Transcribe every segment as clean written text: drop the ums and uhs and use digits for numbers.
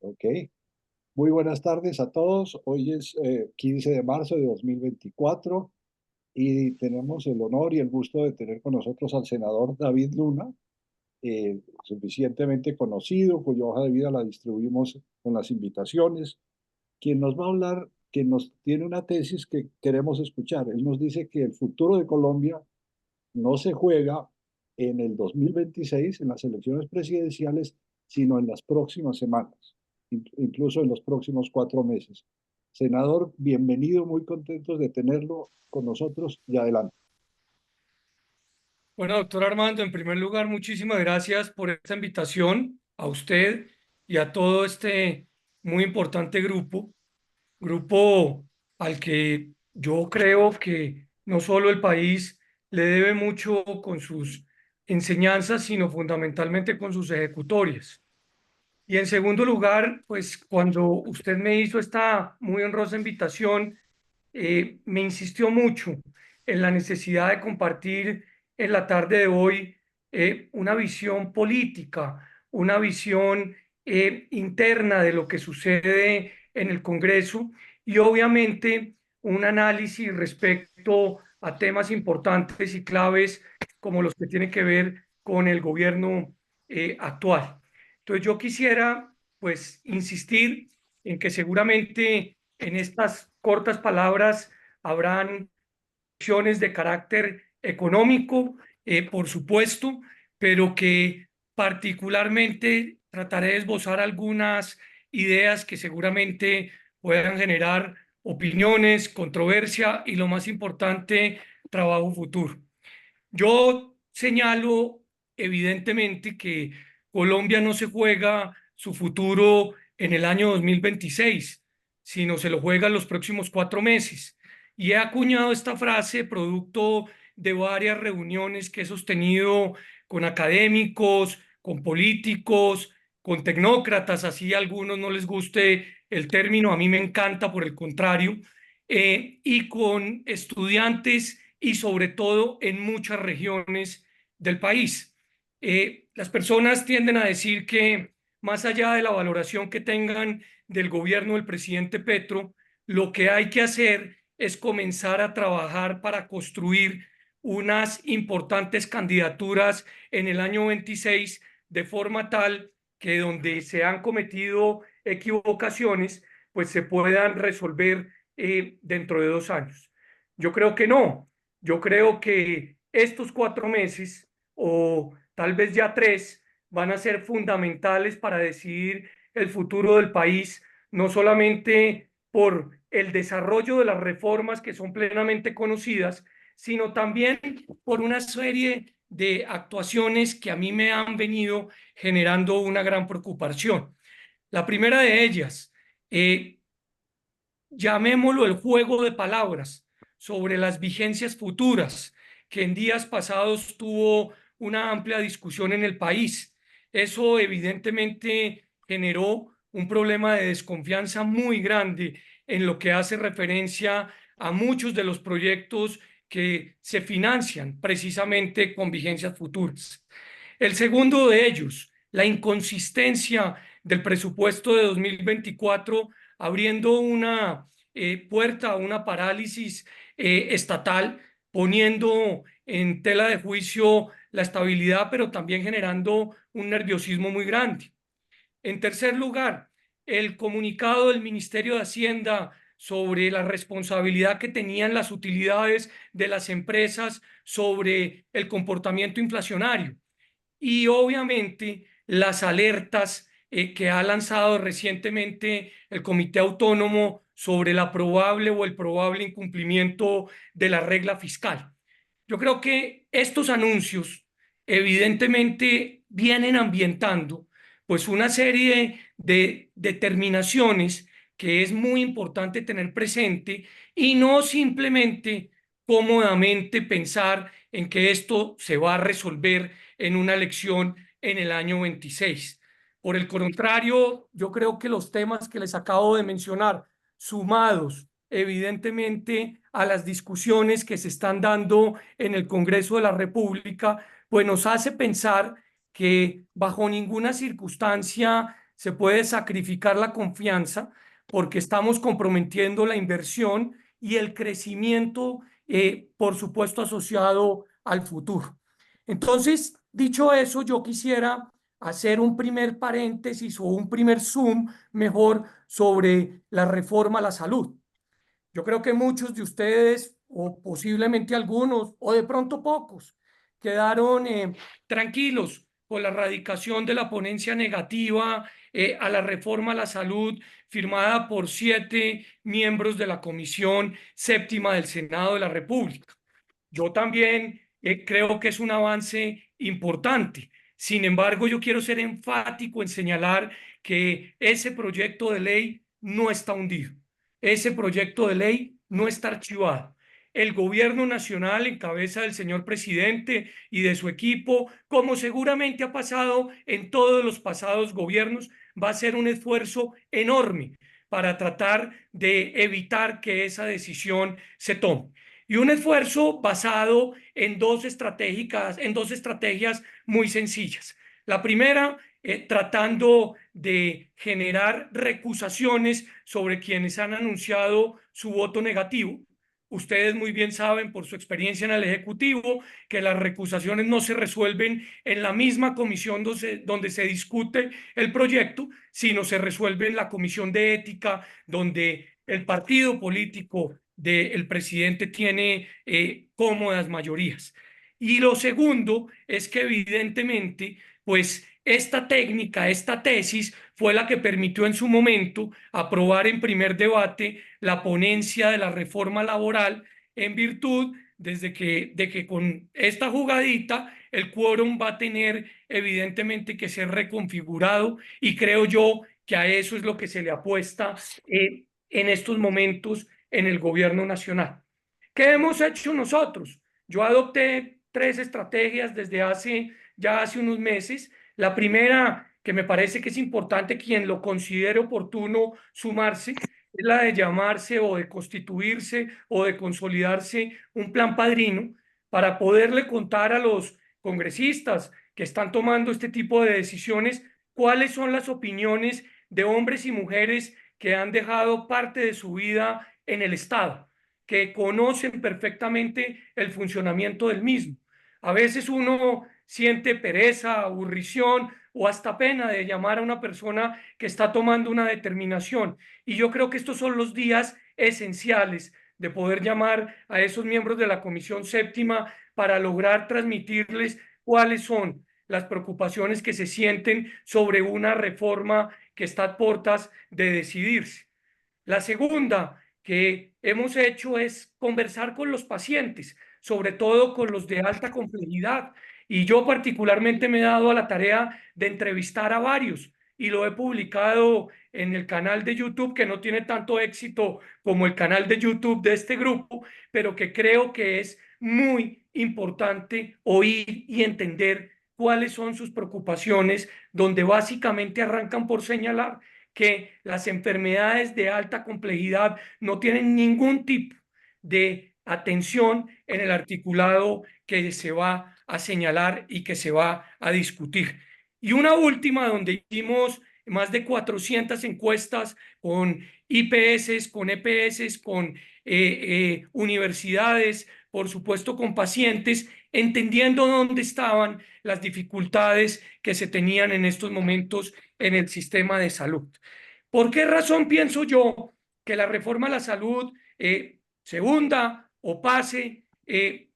Ok. Muy buenas tardes a todos. Hoy es 15 de marzo de 2024 y tenemos el honor y el gusto de tener con nosotros al senador David Luna, suficientemente conocido, cuya hoja de vida la distribuimos con las invitaciones, quien nos va a hablar, quien nos tiene una tesis que queremos escuchar. Él nos dice que el futuro de Colombia no se juega en el 2026, en las elecciones presidenciales, sino en las próximas semanas, incluso en los próximos 4 meses. Senador, bienvenido, muy contentos de tenerlo con nosotros y adelante. Bueno, doctor Armando, en primer lugar, muchísimas gracias por esta invitación a usted y a todo este muy importante grupo al que yo creo que no solo el país le debe mucho con sus enseñanzas, sino fundamentalmente con sus ejecutorias. Y en segundo lugar, pues cuando usted me hizo esta muy honrosa invitación, me insistió mucho en la necesidad de compartir en la tarde de hoy una visión política, una visión interna de lo que sucede en el Congreso y obviamente un análisis respecto a temas importantes y claves como los que tienen que ver con el gobierno actual. Entonces yo quisiera pues insistir en que seguramente en estas cortas palabras habrán acciones de carácter económico, por supuesto, pero que particularmente trataré de esbozar algunas ideas que seguramente puedan generar opiniones, controversia y lo más importante, trabajo futuro. Yo señalo evidentemente que Colombia no se juega su futuro en el año 2026, sino se lo juega en los próximos 4 meses. Y he acuñado esta frase producto de varias reuniones que he sostenido con académicos, con políticos, con tecnócratas, así a algunos no les guste el término, a mí me encanta por el contrario, y con estudiantes y sobre todo en muchas regiones del país. Las personas tienden a decir que más allá de la valoración que tengan del gobierno del presidente Petro, lo que hay que hacer es comenzar a trabajar para construir unas importantes candidaturas en el año 26 de forma tal que donde se han cometido equivocaciones, pues se puedan resolver dentro de 2 años. Yo creo que no. Yo creo que estos 4 meses o tal vez ya 3 van a ser fundamentales para decidir el futuro del país, no solamente por el desarrollo de las reformas que son plenamente conocidas, sino también por una serie de actuaciones que a mí me han venido generando una gran preocupación. La primera de ellas, llamémoslo el juego de palabras sobre las vigencias futuras, que en días pasados tuvo una amplia discusión en el país. Eso evidentemente generó un problema de desconfianza muy grande en lo que hace referencia a muchos de los proyectos que se financian precisamente con vigencias futuras. El segundo de ellos, la inconsistencia del presupuesto de 2024, abriendo una puerta a una parálisis estatal, poniendo en tela de juicio la estabilidad, pero también generando un nerviosismo muy grande. En tercer lugar, el comunicado del Ministerio de Hacienda sobre la responsabilidad que tenían las utilidades de las empresas sobre el comportamiento inflacionario y obviamente las alertas que ha lanzado recientemente el Comité Autónomo sobre la probable o el probable incumplimiento de la regla fiscal. Yo creo que estos anuncios evidentemente vienen ambientando pues una serie de determinaciones que es muy importante tener presente y no simplemente cómodamente pensar en que esto se va a resolver en una elección en el año 26. Por el contrario, yo creo que los temas que les acabo de mencionar, sumados evidentemente a las discusiones que se están dando en el Congreso de la República, pues nos hace pensar que bajo ninguna circunstancia se puede sacrificar la confianza porque estamos comprometiendo la inversión y el crecimiento, por supuesto, asociado al futuro. Entonces, dicho eso, yo quisiera hacer un primer paréntesis o un primer zoom mejor sobre la reforma a la salud. Yo creo que muchos de ustedes, o posiblemente algunos, o de pronto pocos, quedaron tranquilos con la radicación de la ponencia negativa a la reforma a la salud firmada por 7 miembros de la Comisión Séptima del Senado de la República. Yo también creo que es un avance importante. Sin embargo, yo quiero ser enfático en señalar que ese proyecto de ley no está hundido. Ese proyecto de ley no está archivado. El gobierno nacional, en cabeza del señor presidente y de su equipo, como seguramente ha pasado en todos los pasados gobiernos, va a hacer un esfuerzo enorme para tratar de evitar que esa decisión se tome. Y un esfuerzo basado en dos estrategias muy sencillas. La primera, tratando de generar recusaciones sobre quienes han anunciado su voto negativo. Ustedes muy bien saben por su experiencia en el Ejecutivo que las recusaciones no se resuelven en la misma comisión donde se discute el proyecto, sino se resuelve en la comisión de ética, donde el partido político del presidente tiene cómodas mayorías. Y lo segundo es que evidentemente, pues esta técnica, esta tesis fue la que permitió en su momento aprobar en primer debate la ponencia de la reforma laboral en virtud de que con esta jugadita el quórum va a tener evidentemente que ser reconfigurado y creo yo que a eso es lo que se le apuesta en estos momentos en el gobierno nacional. ¿Qué hemos hecho nosotros? Yo adopté 3 estrategias desde hace unos meses. La primera, que me parece que es importante, quien lo considere oportuno sumarse, es la de llamarse o de constituirse o de consolidarse un plan padrino para poderle contar a los congresistas que están tomando este tipo de decisiones cuáles son las opiniones de hombres y mujeres que han dejado parte de su vida en el Estado, que conocen perfectamente el funcionamiento del mismo. A veces uno siente pereza, aburrición o hasta pena de llamar a una persona que está tomando una determinación. Y yo creo que estos son los días esenciales de poder llamar a esos miembros de la Comisión Séptima para lograr transmitirles cuáles son las preocupaciones que se sienten sobre una reforma que está a puertas de decidirse. La segunda que hemos hecho es conversar con los pacientes, sobre todo con los de alta complejidad. Y yo particularmente me he dado a la tarea de entrevistar a varios y lo he publicado en el canal de YouTube, que no tiene tanto éxito como el canal de YouTube de este grupo, pero que creo que es muy importante oír y entender cuáles son sus preocupaciones, donde básicamente arrancan por señalar que las enfermedades de alta complejidad no tienen ningún tipo de atención en el articulado que se va a señalar y que se va a discutir. Y una última donde hicimos más de 400 encuestas con IPS, con EPS, con universidades, por supuesto con pacientes, entendiendo dónde estaban las dificultades que se tenían en estos momentos en el sistema de salud. ¿Por qué razón pienso yo que la reforma a la salud se hunda o pase,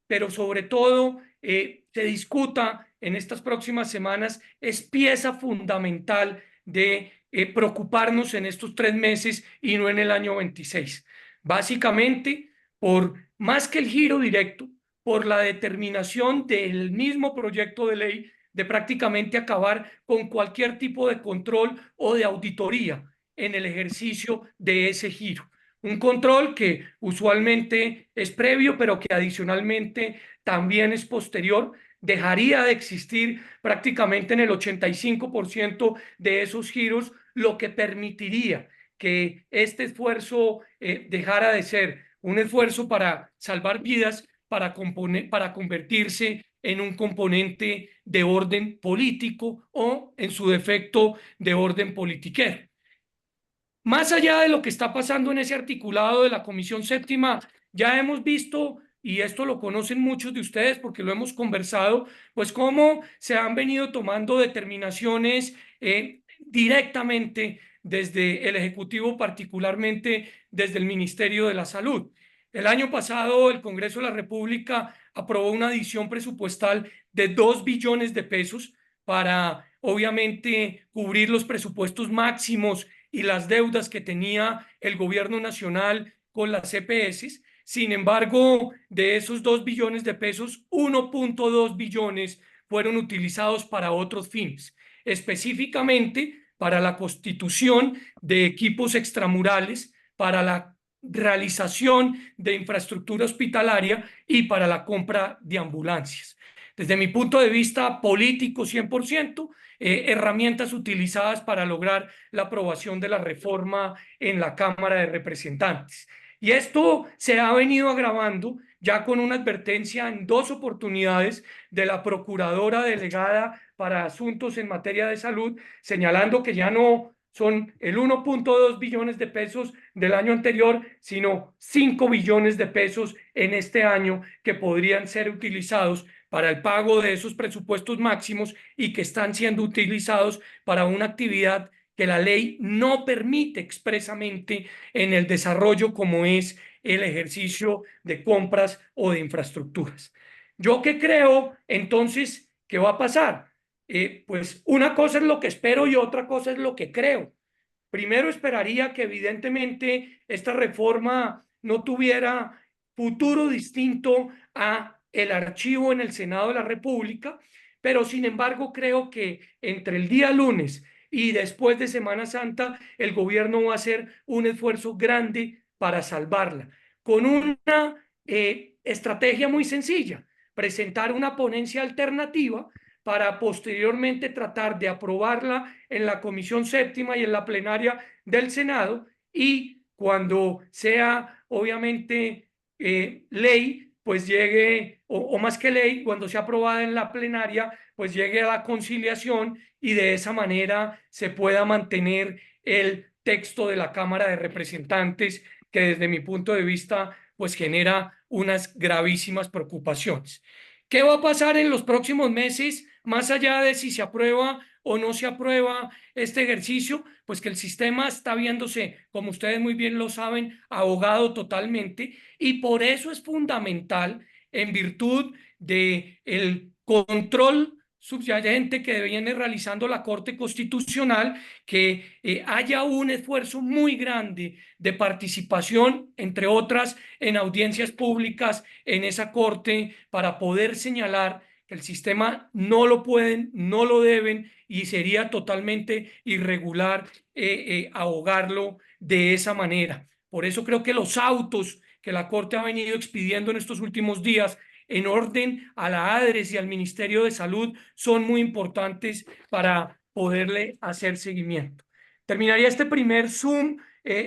pero sobre todo se discuta en estas próximas semanas? Es pieza fundamental de preocuparnos en estos 3 meses y no en el año 26. Básicamente, por más que el giro directo, por la determinación del mismo proyecto de ley de prácticamente acabar con cualquier tipo de control o de auditoría en el ejercicio de ese giro. Un control que usualmente es previo, pero que adicionalmente también es posterior, dejaría de existir prácticamente en el 85% de esos giros, lo que permitiría que este esfuerzo dejara de ser un esfuerzo para salvar vidas, para convertirse en un componente de orden político o, en su defecto, de orden politiquero. Más allá de lo que está pasando en ese articulado de la Comisión Séptima, ya hemos visto, y esto lo conocen muchos de ustedes porque lo hemos conversado, pues cómo se han venido tomando determinaciones directamente desde el Ejecutivo, particularmente desde el Ministerio de la Salud. El año pasado el Congreso de la República aprobó una adición presupuestal de 2 billones de pesos para, obviamente, cubrir los presupuestos máximos y las deudas que tenía el gobierno nacional con las EPS. Sin embargo, de esos 2 billones de pesos, 1.2 billones fueron utilizados para otros fines, específicamente para la constitución de equipos extramurales, para la realización de infraestructura hospitalaria y para la compra de ambulancias. Desde mi punto de vista político 100%, herramientas utilizadas para lograr la aprobación de la reforma en la Cámara de Representantes. Y esto se ha venido agravando ya con una advertencia en 2 oportunidades de la Procuradora Delegada para Asuntos en Materia de Salud, señalando que ya no son el 1.2 billones de pesos del año anterior, sino 5 billones de pesos en este año que podrían ser utilizados para el pago de esos presupuestos máximos y que están siendo utilizados para una actividad que la ley no permite expresamente en el desarrollo, como es el ejercicio de compras o de infraestructuras. ¿Yo qué creo entonces que va a pasar? Pues una cosa es lo que espero y otra cosa es lo que creo. Primero esperaría que evidentemente esta reforma no tuviera futuro distinto a el archivo en el Senado de la República, pero sin embargo creo que entre el día lunes y después de Semana Santa el gobierno va a hacer un esfuerzo grande para salvarla, con una estrategia muy sencilla: presentar una ponencia alternativa para posteriormente tratar de aprobarla en la Comisión Séptima y en la plenaria del Senado, y cuando sea obviamente ley, pues llegue, o más que ley, cuando sea aprobada en la plenaria, pues llegue a la conciliación y de esa manera se pueda mantener el texto de la Cámara de Representantes, que desde mi punto de vista pues genera unas gravísimas preocupaciones. ¿Qué va a pasar en los próximos meses, más allá de si se aprueba o no se aprueba este ejercicio? Pues que el sistema está viéndose, como ustedes muy bien lo saben, ahogado totalmente, y por eso es fundamental, en virtud del control subyacente que viene realizando la Corte Constitucional, que haya un esfuerzo muy grande de participación, entre otras, en audiencias públicas en esa Corte, para poder señalar que el sistema no lo pueden, no lo deben, y sería totalmente irregular ahogarlo de esa manera. Por eso creo que los autos que la Corte ha venido expidiendo en estos últimos días en orden a la ADRES y al Ministerio de Salud son muy importantes para poderle hacer seguimiento. Terminaría este primer Zoom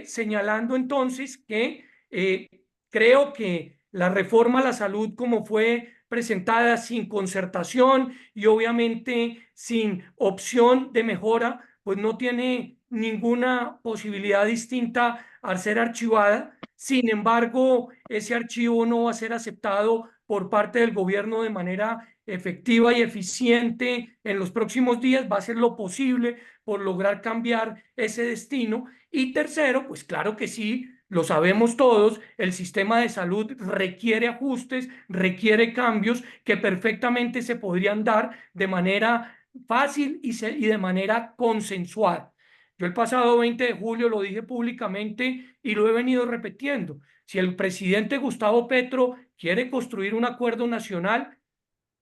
señalando entonces que creo que la reforma a la salud, como fue presentada sin concertación y obviamente sin opción de mejora, pues no tiene ninguna posibilidad distinta al ser archivada. Sin embargo, ese archivo no va a ser aceptado por parte del gobierno de manera efectiva y eficiente en los próximos días. Va a ser lo posible por lograr cambiar ese destino. Y tercero, pues claro que sí, lo sabemos todos, el sistema de salud requiere ajustes, requiere cambios que perfectamente se podrían dar de manera fácil y de manera consensuada. Yo el pasado 20 de julio lo dije públicamente y lo he venido repitiendo. Si el presidente Gustavo Petro quiere construir un acuerdo nacional,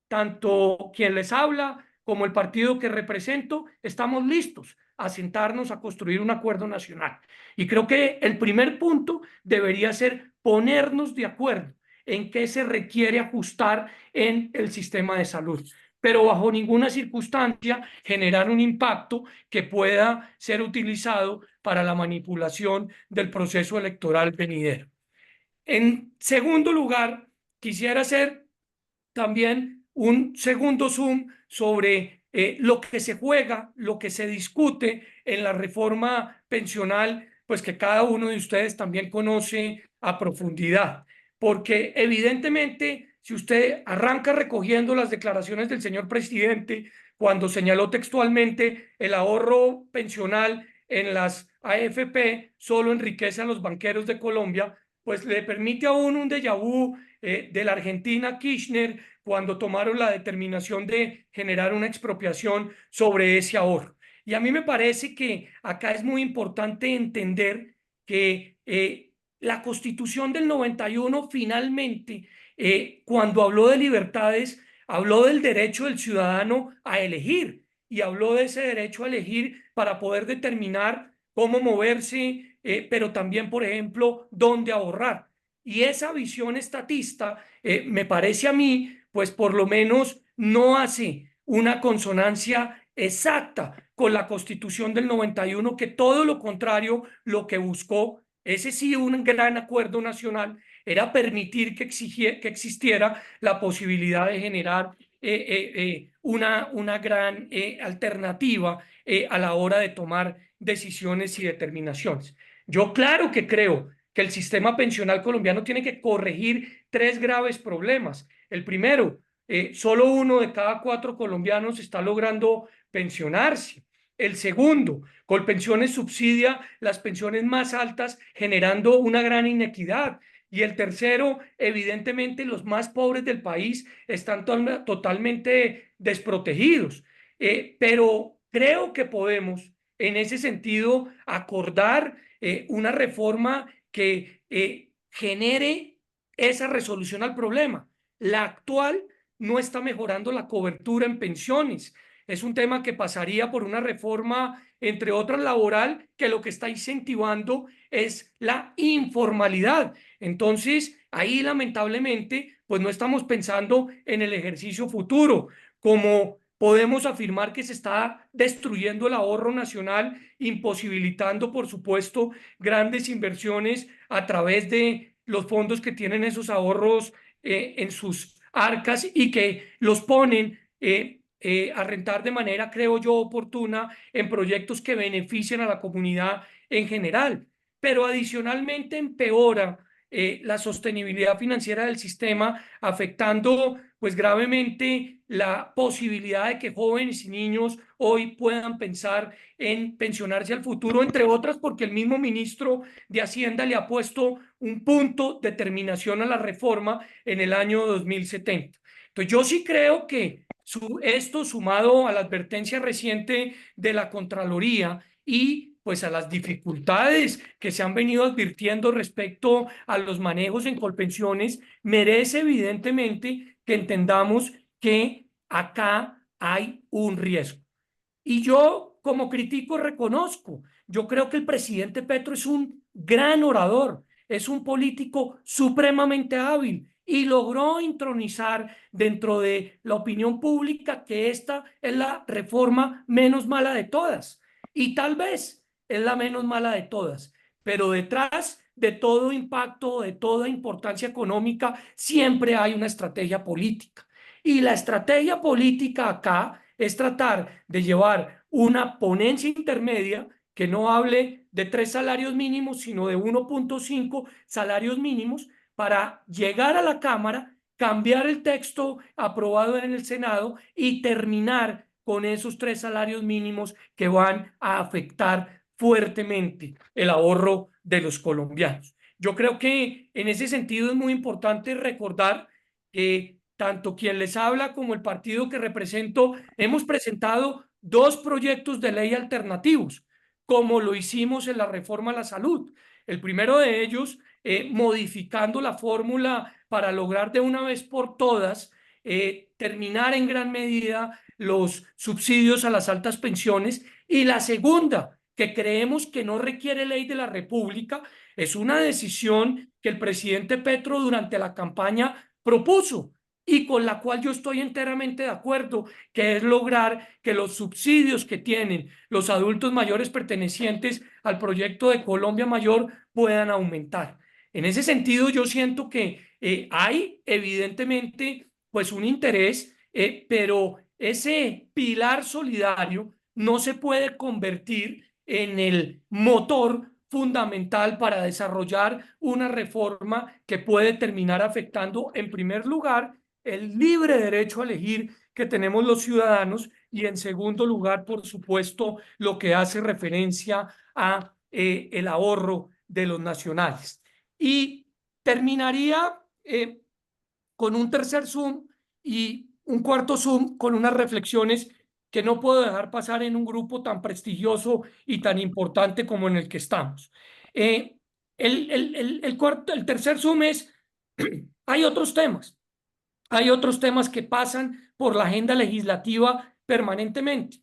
tanto quien les habla como el partido que represento estamos listos a sentarnos a construir un acuerdo nacional. Y creo que el primer punto debería ser ponernos de acuerdo en qué se requiere ajustar en el sistema de salud, pero bajo ninguna circunstancia generar un impacto que pueda ser utilizado para la manipulación del proceso electoral venidero. En segundo lugar, quisiera hacer también un segundo Zoom sobre lo que se juega, lo que se discute en la reforma pensional, pues que cada uno de ustedes también conoce a profundidad. Porque evidentemente, si usted arranca recogiendo las declaraciones del señor presidente, cuando señaló textualmente el ahorro pensional en las AFP solo enriquece a los banqueros de Colombia, pues le permite a uno un déjà vu de la Argentina Kirchner cuando tomaron la determinación de generar una expropiación sobre ese ahorro. Y a mí me parece que acá es muy importante entender que la Constitución del 91 finalmente, cuando habló de libertades, habló del derecho del ciudadano a elegir y habló de ese derecho a elegir para poder determinar cómo moverse, pero también, por ejemplo, dónde ahorrar. Y esa visión estatista, me parece a mí, pues por lo menos no hace una consonancia exacta con la Constitución del 91, que todo lo contrario, lo que buscó, ese sí, un gran acuerdo nacional, era permitir que existiera la posibilidad de generar una gran alternativa a la hora de tomar decisiones y determinaciones. Yo claro que creo que el sistema pensional colombiano tiene que corregir tres graves problemas. El primero, solo uno de cada cuatro colombianos está logrando pensionarse. El segundo, Colpensiones subsidia las pensiones más altas, generando una gran inequidad. Y el tercero, evidentemente, los más pobres del país están totalmente desprotegidos. Pero creo que podemos, en ese sentido, acordar una reforma que genere esa resolución al problema. La actual no está mejorando la cobertura en pensiones. Es un tema que pasaría por una reforma, entre otras laboral, que lo que está incentivando es la informalidad. Entonces, ahí lamentablemente, pues no estamos pensando en el ejercicio futuro, como podemos afirmar que se está destruyendo el ahorro nacional, imposibilitando, por supuesto, grandes inversiones a través de los fondos que tienen esos ahorros en sus arcas y que los ponen a rentar de manera, creo yo, oportuna en proyectos que benefician a la comunidad en general. Pero adicionalmente empeora la sostenibilidad financiera del sistema, afectando pues gravemente la posibilidad de que jóvenes y niños hoy puedan pensar en pensionarse al futuro, entre otras porque el mismo ministro de Hacienda le ha puesto un punto de terminación a la reforma en el año 2070. Entonces yo sí creo que esto sumado a la advertencia reciente de la Contraloría y pues a las dificultades que se han venido advirtiendo respecto a los manejos en Colpensiones, merece evidentemente que entendamos que acá hay un riesgo. Y yo como crítico reconozco, yo creo que el presidente Petro es un gran orador, es un político supremamente hábil y logró intronizar dentro de la opinión pública que esta es la reforma menos mala de todas. Y tal vez es la menos mala de todas, pero detrás de todo impacto, de toda importancia económica, siempre hay una estrategia política. Y la estrategia política acá es tratar de llevar una ponencia intermedia que no hable de 3 salarios mínimos, sino de 1,5 salarios mínimos para llegar a la Cámara, cambiar el texto aprobado en el Senado y terminar con esos 3 salarios mínimos que van a afectar fuertemente el ahorro de los colombianos. Yo creo que en ese sentido es muy importante recordar que tanto quien les habla como el partido que represento hemos presentado 2 proyectos de ley alternativos, como lo hicimos en la reforma a la salud. El primero de ellos, modificando la fórmula para lograr de una vez por todas terminar en gran medida los subsidios a las altas pensiones. Y la segunda, que creemos que no requiere ley de la República, es una decisión que el presidente Petro durante la campaña propuso y con la cual yo estoy enteramente de acuerdo, que es lograr que los subsidios que tienen los adultos mayores pertenecientes al proyecto de Colombia Mayor puedan aumentar. En ese sentido, yo siento que hay evidentemente pues un interés pero ese pilar solidario no se puede convertir en el motor fundamental para desarrollar una reforma que puede terminar afectando, en primer lugar, el libre derecho a elegir que tenemos los ciudadanos y, en segundo lugar, por supuesto, lo que hace referencia a el ahorro de los nacionales. Y terminaría con un tercer Zoom y un cuarto Zoom con unas reflexiones que no puedo dejar pasar en un grupo tan prestigioso y tan importante como en el que estamos. Eh, el tercer Zoom es, hay otros temas que pasan por la agenda legislativa permanentemente.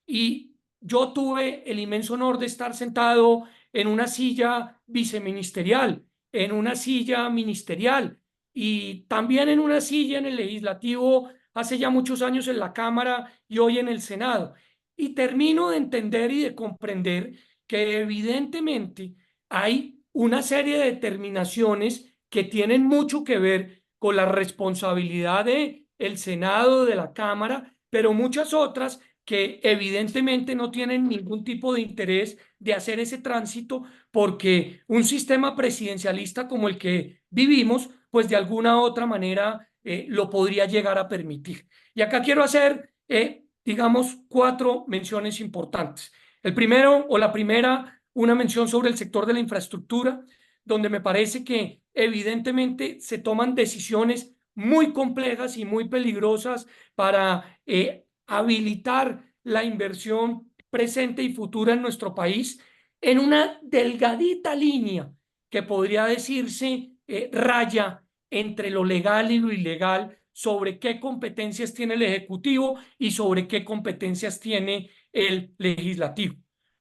Y yo tuve el inmenso honor de estar sentado en una silla viceministerial, en una silla ministerial y también en una silla en el legislativo hace ya muchos años en la Cámara y hoy en el Senado. Y termino de entender y de comprender que evidentemente hay una serie de determinaciones que tienen mucho que ver con la responsabilidad de el Senado, de la Cámara, pero muchas otras que evidentemente no tienen ningún tipo de interés de hacer ese tránsito porque un sistema presidencialista como el que vivimos, pues de alguna u otra manera lo podría llegar a permitir. Y acá quiero hacer, digamos, cuatro menciones importantes. El primero o la primera, una mención sobre el sector de la infraestructura, donde me parece que evidentemente se toman decisiones muy complejas y muy peligrosas para habilitar la inversión presente y futura en nuestro país en una delgadita línea que podría decirse raya entre lo legal y lo ilegal sobre qué competencias tiene el Ejecutivo y sobre qué competencias tiene el Legislativo.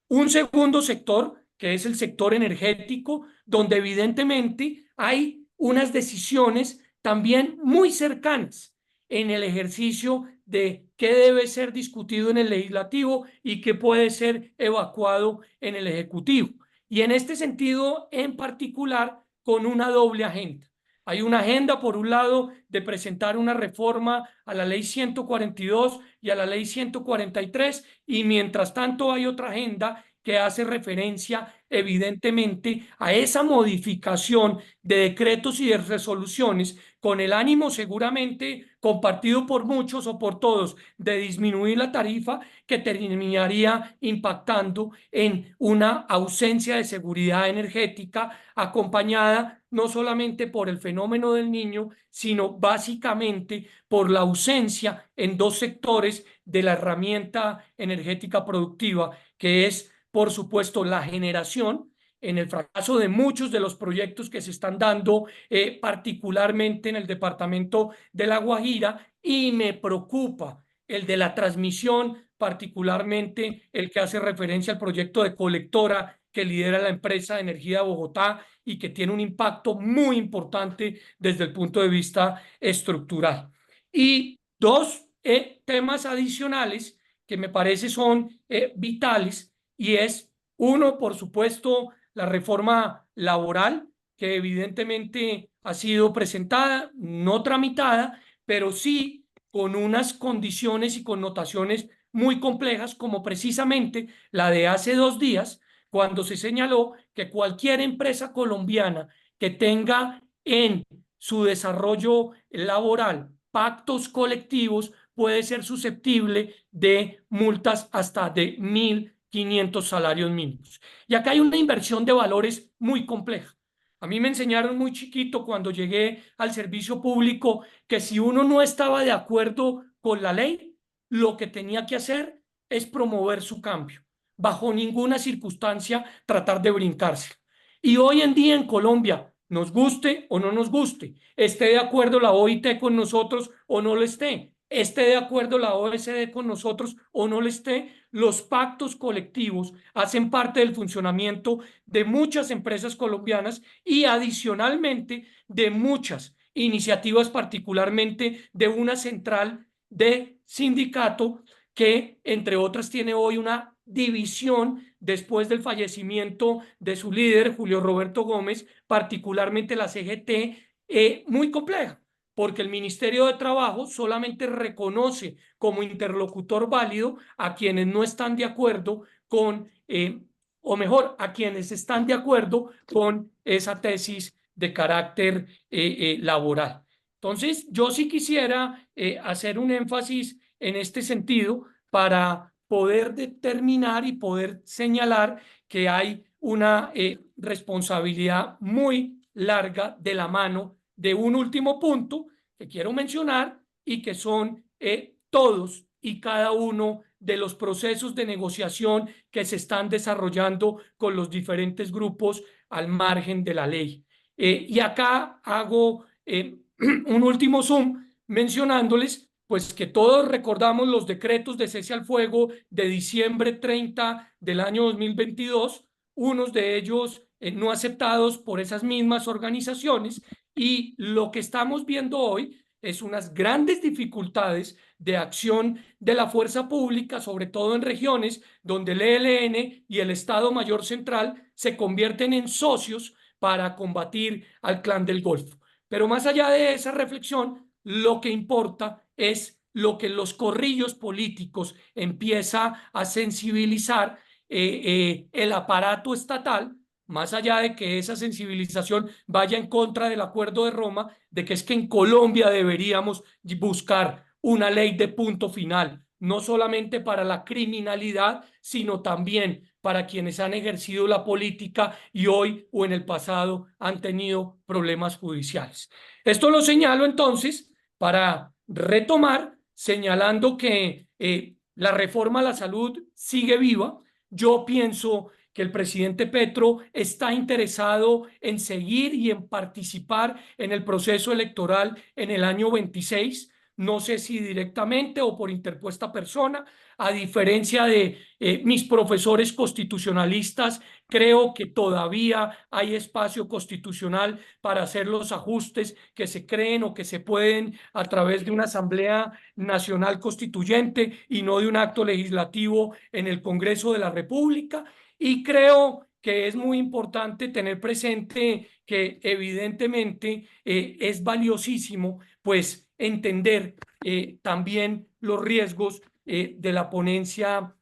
Un segundo sector, que es el sector energético, donde evidentemente hay unas decisiones también muy cercanas en el ejercicio de qué debe ser discutido en el legislativo y qué puede ser evacuado en el ejecutivo. Y en este sentido, en particular, con una doble agenda. Hay una agenda, por un lado, de presentar una reforma a la ley 142 y a la ley 143, y mientras tanto hay otra agenda que hace referencia evidentemente a esa modificación de decretos y de resoluciones con el ánimo seguramente compartido por muchos o por todos de disminuir la tarifa que terminaría impactando en una ausencia de seguridad energética acompañada no solamente por el fenómeno del niño, sino básicamente por la ausencia en dos sectores de la herramienta energética productiva, que es, por supuesto, la generación, en el fracaso de muchos de los proyectos que se están dando, particularmente en el departamento de La Guajira, y me preocupa el de la transmisión, particularmente el que hace referencia al proyecto de colectora que lidera la empresa de energía de Bogotá y que tiene un impacto muy importante desde el punto de vista estructural. Y dos temas adicionales que me parece son vitales, y es uno, por supuesto, la reforma laboral, que evidentemente ha sido presentada, no tramitada, pero sí con unas condiciones y connotaciones muy complejas, como precisamente la de hace 2 días, cuando se señaló que cualquier empresa colombiana que tenga en su desarrollo laboral pactos colectivos puede ser susceptible de multas hasta de 1.500 salarios mínimos. Y acá hay una inversión de valores muy compleja. A mí me enseñaron muy chiquito cuando llegué al servicio público que si uno no estaba de acuerdo con la ley, lo que tenía que hacer es promover su cambio. Bajo ninguna circunstancia tratar de brincarse. Y hoy en día en Colombia, nos guste o no nos guste, esté de acuerdo la OIT con nosotros o no lo esté de acuerdo la OECD con nosotros o no lo esté, los pactos colectivos hacen parte del funcionamiento de muchas empresas colombianas y adicionalmente de muchas iniciativas, particularmente de una central de sindicato que, entre otras, tiene hoy una división después del fallecimiento de su líder, Julio Roberto Gómez, particularmente la CGT, muy compleja, porque el Ministerio de Trabajo solamente reconoce como interlocutor válido a quienes no están de acuerdo con, o mejor, a quienes están de acuerdo con esa tesis de carácter laboral. Entonces, yo sí quisiera hacer un énfasis en este sentido para poder determinar y poder señalar que hay una responsabilidad muy larga de la mano de un último punto que quiero mencionar y que son todos y cada uno de los procesos de negociación que se están desarrollando con los diferentes grupos al margen de la ley. Y acá hago un último zoom mencionándoles pues que todos recordamos los decretos de cese al fuego de diciembre 30 del año 2022, unos de ellos no aceptados por esas mismas organizaciones, y lo que estamos viendo hoy es unas grandes dificultades de acción de la fuerza pública, sobre todo en regiones donde el ELN y el Estado Mayor Central se convierten en socios para combatir al Clan del Golfo. Pero más allá de esa reflexión, lo que importa es lo que los corrillos políticos empieza a sensibilizar el aparato estatal, más allá de que esa sensibilización vaya en contra del Acuerdo de Roma, de que es que en Colombia deberíamos buscar una ley de punto final, no solamente para la criminalidad, sino también para quienes han ejercido la política y hoy o en el pasado han tenido problemas judiciales. Esto lo señalo entonces para retomar, señalando que la reforma a la salud sigue viva. Yo pienso que el presidente Petro está interesado en seguir y en participar en el proceso electoral en el año 26, no sé si directamente o por interpuesta persona. A diferencia de mis profesores constitucionalistas, creo que todavía hay espacio constitucional para hacer los ajustes que se creen o que se pueden a través de una Asamblea Nacional Constituyente y no de un acto legislativo en el Congreso de la República. Y creo que es muy importante tener presente que evidentemente es valiosísimo pues entender también los riesgos de la ponencia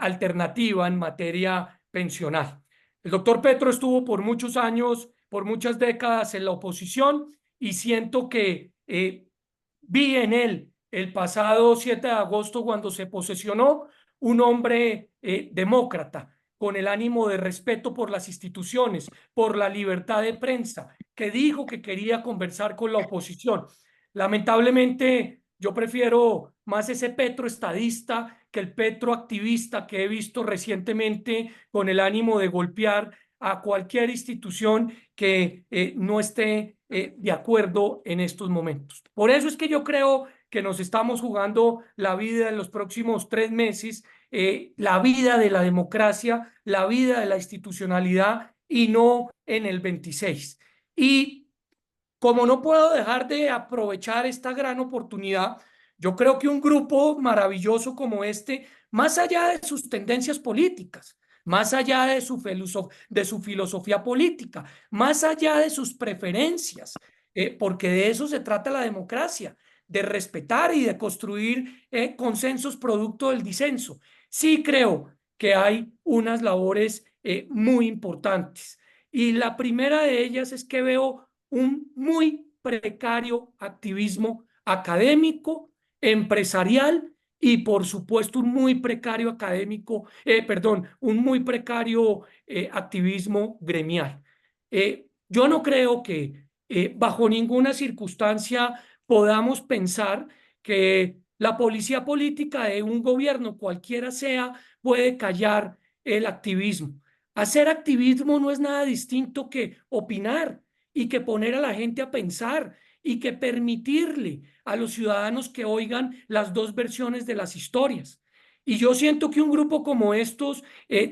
alternativa en materia pensional. El doctor Petro estuvo por muchos años, por muchas décadas en la oposición, y siento que vi en él el pasado 7 de agosto cuando se posesionó un hombre demócrata, con el ánimo de respeto por las instituciones, por la libertad de prensa, que dijo que quería conversar con la oposición. Lamentablemente, yo prefiero más ese Petro estadista que el Petro activista que he visto recientemente con el ánimo de golpear a cualquier institución que no esté de acuerdo en estos momentos. Por eso es que yo creo que nos estamos jugando la vida en los próximos 3 meses, la vida de la democracia, la vida de la institucionalidad y no en el 26. Y como no puedo dejar de aprovechar esta gran oportunidad, yo creo que un grupo maravilloso como este, más allá de sus tendencias políticas, más allá de su filosofía política, más allá de sus preferencias, porque de eso se trata la democracia, de respetar y de construir consensos producto del disenso. Sí creo que hay unas labores muy importantes. Y la primera de ellas es que veo un muy precario activismo académico, empresarial y por supuesto un muy precario un muy precario activismo gremial. Yo no creo que bajo ninguna circunstancia podamos pensar que la policía política de un gobierno, cualquiera sea, puede callar el activismo. Hacer activismo no es nada distinto que opinar y que poner a la gente a pensar y que permitirle a los ciudadanos que oigan las dos versiones de las historias. Y yo siento que un grupo como estos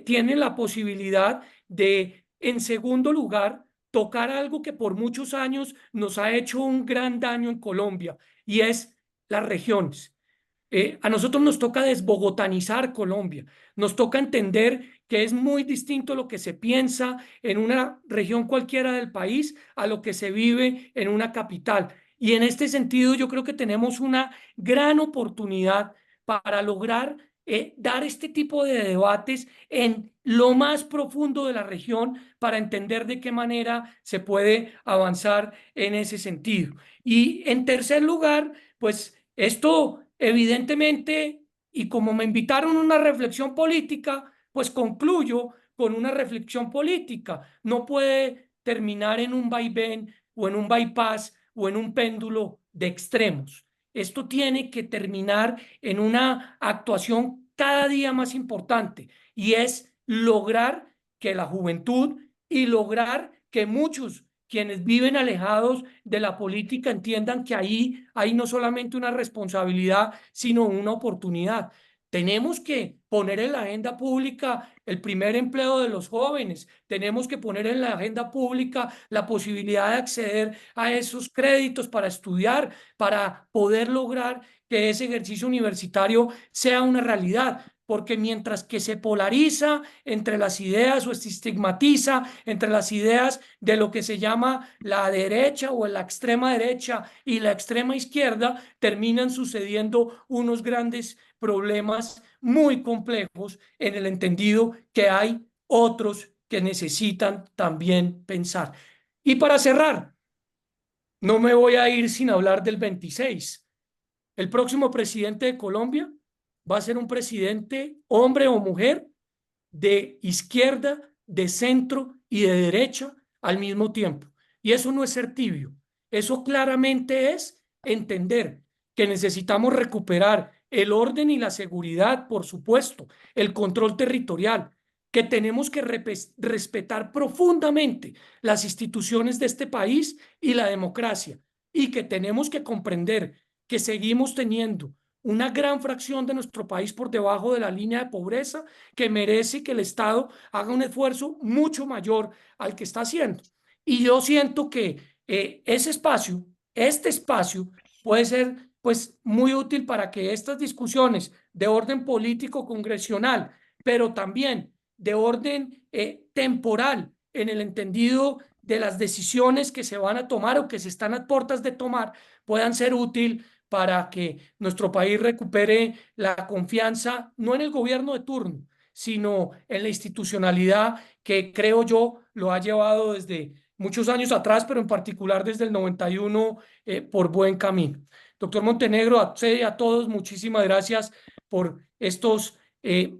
tiene la posibilidad de, en segundo lugar, tocar algo que por muchos años nos ha hecho un gran daño en Colombia, y es las regiones. A nosotros nos toca desbogotanizar Colombia, nos toca entender que es muy distinto lo que se piensa en una región cualquiera del país a lo que se vive en una capital. Y en este sentido, yo creo que tenemos una gran oportunidad para lograr dar este tipo de debates en lo más profundo de la región para entender de qué manera se puede avanzar en ese sentido. Y en tercer lugar, pues esto evidentemente, y como me invitaron a una reflexión política, pues concluyo con una reflexión política. No puede terminar en un vaivén o en un bypass o en un péndulo de extremos. Esto tiene que terminar en una actuación cada día más importante y es lograr que la juventud y lograr que muchos quienes viven alejados de la política entiendan que ahí hay no solamente una responsabilidad, sino una oportunidad. Tenemos que poner en la agenda pública el primer empleo de los jóvenes. Tenemos que poner en la agenda pública la posibilidad de acceder a esos créditos para estudiar, para poder lograr que ese ejercicio universitario sea una realidad. Porque mientras que se polariza entre las ideas o se estigmatiza entre las ideas de lo que se llama la derecha o la extrema derecha y la extrema izquierda, terminan sucediendo unos grandes problemas muy complejos en el entendido que hay otros que necesitan también pensar. Y para cerrar, no me voy a ir sin hablar del 26. El próximo presidente de Colombia va a ser un presidente, hombre o mujer, de izquierda, de centro y de derecha al mismo tiempo. Y eso no es ser tibio, eso claramente es entender que necesitamos recuperar el orden y la seguridad, por supuesto, el control territorial, que tenemos que respetar profundamente las instituciones de este país y la democracia, y que tenemos que comprender que seguimos teniendo una gran fracción de nuestro país por debajo de la línea de pobreza que merece que el Estado haga un esfuerzo mucho mayor al que está haciendo. Y yo siento que ese espacio, este espacio, puede ser pues muy útil para que estas discusiones de orden político congresional, pero también de orden temporal, en el entendido de las decisiones que se van a tomar o que se están a puertas de tomar, puedan ser útil para que nuestro país recupere la confianza, no en el gobierno de turno, sino en la institucionalidad que creo yo lo ha llevado desde muchos años atrás, pero en particular desde el 91 por buen camino. Doctor Montenegro, a usted y a todos, muchísimas gracias por estos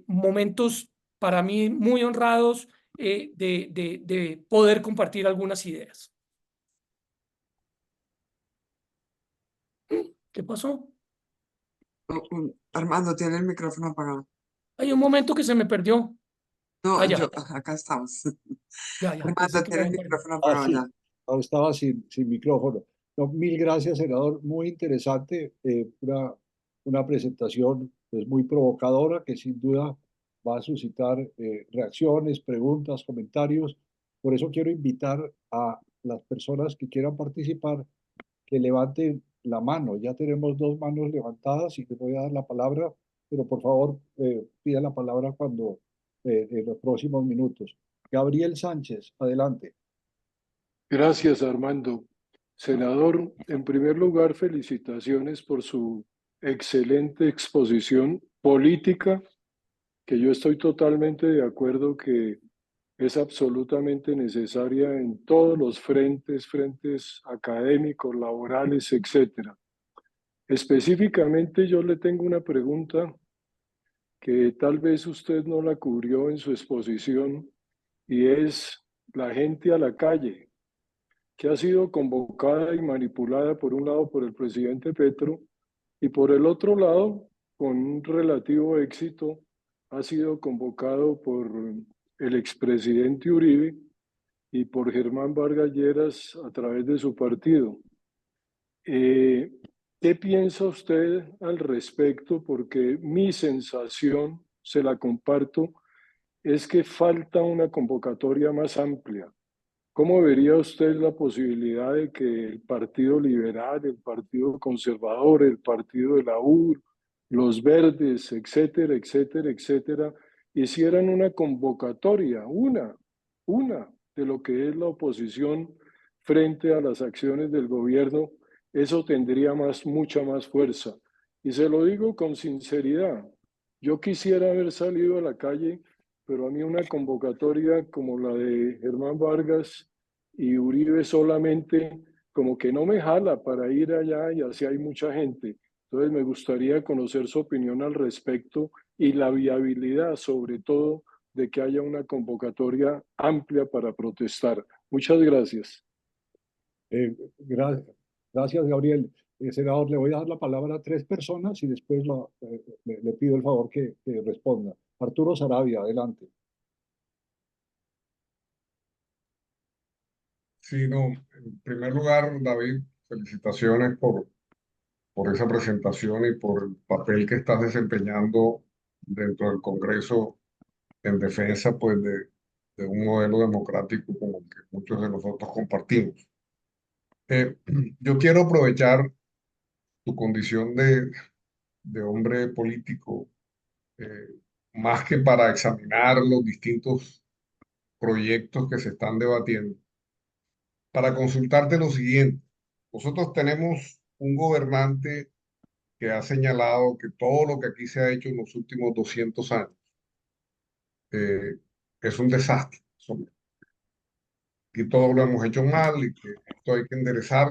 momentos para mí muy honrados de poder compartir algunas ideas. ¿Qué pasó? Armando, tiene el micrófono apagado. Hay un momento que se me perdió. No, Ya, acá estamos. ya, pensé Armando, que me tiene el habían perdido. micrófono Ah, apagado sí, ya. ahora estaba sin micrófono. No, mil gracias, senador. Muy interesante, una presentación pues, muy provocadora que sin duda va a suscitar reacciones, preguntas, comentarios. Por eso quiero invitar a las personas que quieran participar que levanten la mano. Ya tenemos dos manos levantadas y les voy a dar la palabra, pero por favor pida la palabra cuando en los próximos minutos. Gabriel Sánchez, adelante. Gracias, Armando. Senador, en primer lugar, felicitaciones por su excelente exposición política, que yo estoy totalmente de acuerdo que es absolutamente necesaria en todos los frentes, frentes académicos, laborales, etcétera. Específicamente, yo le tengo una pregunta que tal vez usted no la cubrió en su exposición y es la gente a la calle, que ha sido convocada y manipulada por un lado por el presidente Petro y por el otro lado, con un relativo éxito, ha sido convocado por el expresidente Uribe y por Germán Vargas Lleras a través de su partido. ¿Qué piensa usted al respecto? Porque mi sensación, se la comparto, es que falta una convocatoria más amplia. ¿Cómo vería usted la posibilidad de que el Partido Liberal, el Partido Conservador, el Partido de la U, los Verdes, etcétera, etcétera, etcétera, hicieran una convocatoria, una de lo que es la oposición frente a las acciones del gobierno eso tendría mucha más fuerza. Y se lo digo con sinceridad. Yo quisiera haber salido a la calle, pero a mí una convocatoria como la de Germán Vargas y Uribe solamente como que no me jala para ir allá y así hay mucha gente. Entonces me gustaría conocer su opinión al respecto y la viabilidad, sobre todo, de que haya una convocatoria amplia para protestar. Muchas gracias. Gra- Gracias, Gabriel. Senador, le voy a dar la palabra a tres personas y después le pido el favor que responda. Arturo Sarabia, adelante. Sí, no, en primer lugar, David, felicitaciones por esa presentación y por el papel que estás desempeñando dentro del Congreso en defensa, pues, de un modelo democrático como el que muchos de nosotros compartimos. Eh, yo quiero aprovechar tu condición de hombre político, eh, más que para examinar los distintos proyectos que se están debatiendo, para consultarte lo siguiente. Nosotros tenemos un gobernante que ha señalado que todo lo que aquí se ha hecho en los últimos 200 años eh, es un desastre. Y todo lo hemos hecho mal y que esto hay que enderezar,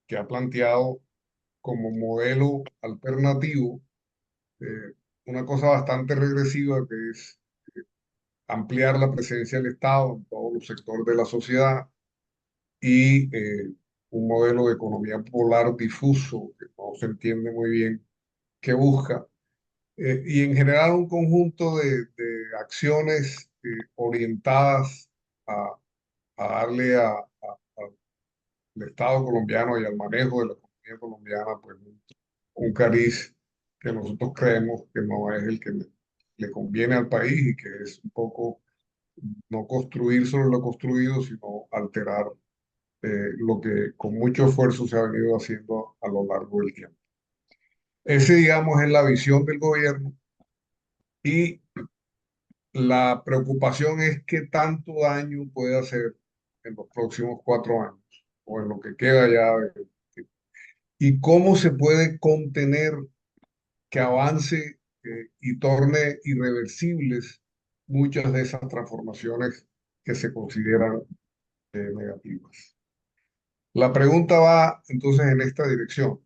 que ha planteado como modelo alternativo una cosa bastante regresiva que es ampliar la presencia del Estado en todos los sectores de la sociedad y un modelo de economía popular difuso que no se entiende muy bien qué busca. Y en general un conjunto de acciones orientadas a, a darle al Estado colombiano y al manejo de la economía colombiana pues un cariz que nosotros creemos que no es el que le conviene al país y que es un poco no construir sobre lo construido, sino alterar lo que con mucho esfuerzo se ha venido haciendo a lo largo del tiempo. Ese, digamos, es la visión del gobierno y la preocupación es qué tanto daño puede hacer en los próximos 4 años o en lo que queda ya y cómo se puede contener que avance y torne irreversibles muchas de esas transformaciones que se consideran negativas. La pregunta va entonces en esta dirección.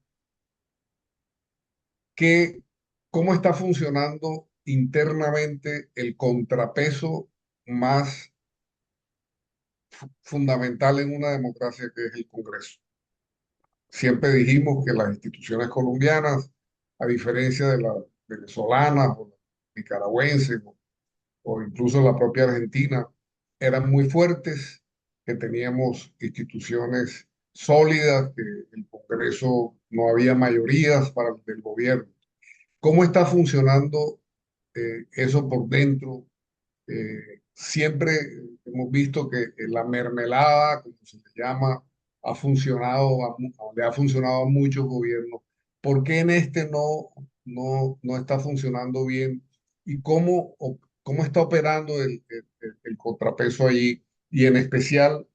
¿Cómo está funcionando internamente el contrapeso más fundamental en una democracia que es el Congreso? Siempre dijimos que las instituciones colombianas, a diferencia de las venezolanas o las nicaragüenses o incluso la propia Argentina, eran muy fuertes, que teníamos instituciones sólidas, que el Congreso no había mayorías para el del gobierno. ¿Cómo está funcionando eso por dentro? Siempre hemos visto que la mermelada, como se le llama, ha funcionado, le ha funcionado a muchos gobiernos. ¿Por qué en este no está funcionando bien? ¿Y cómo está operando el contrapeso allí? Y en especial,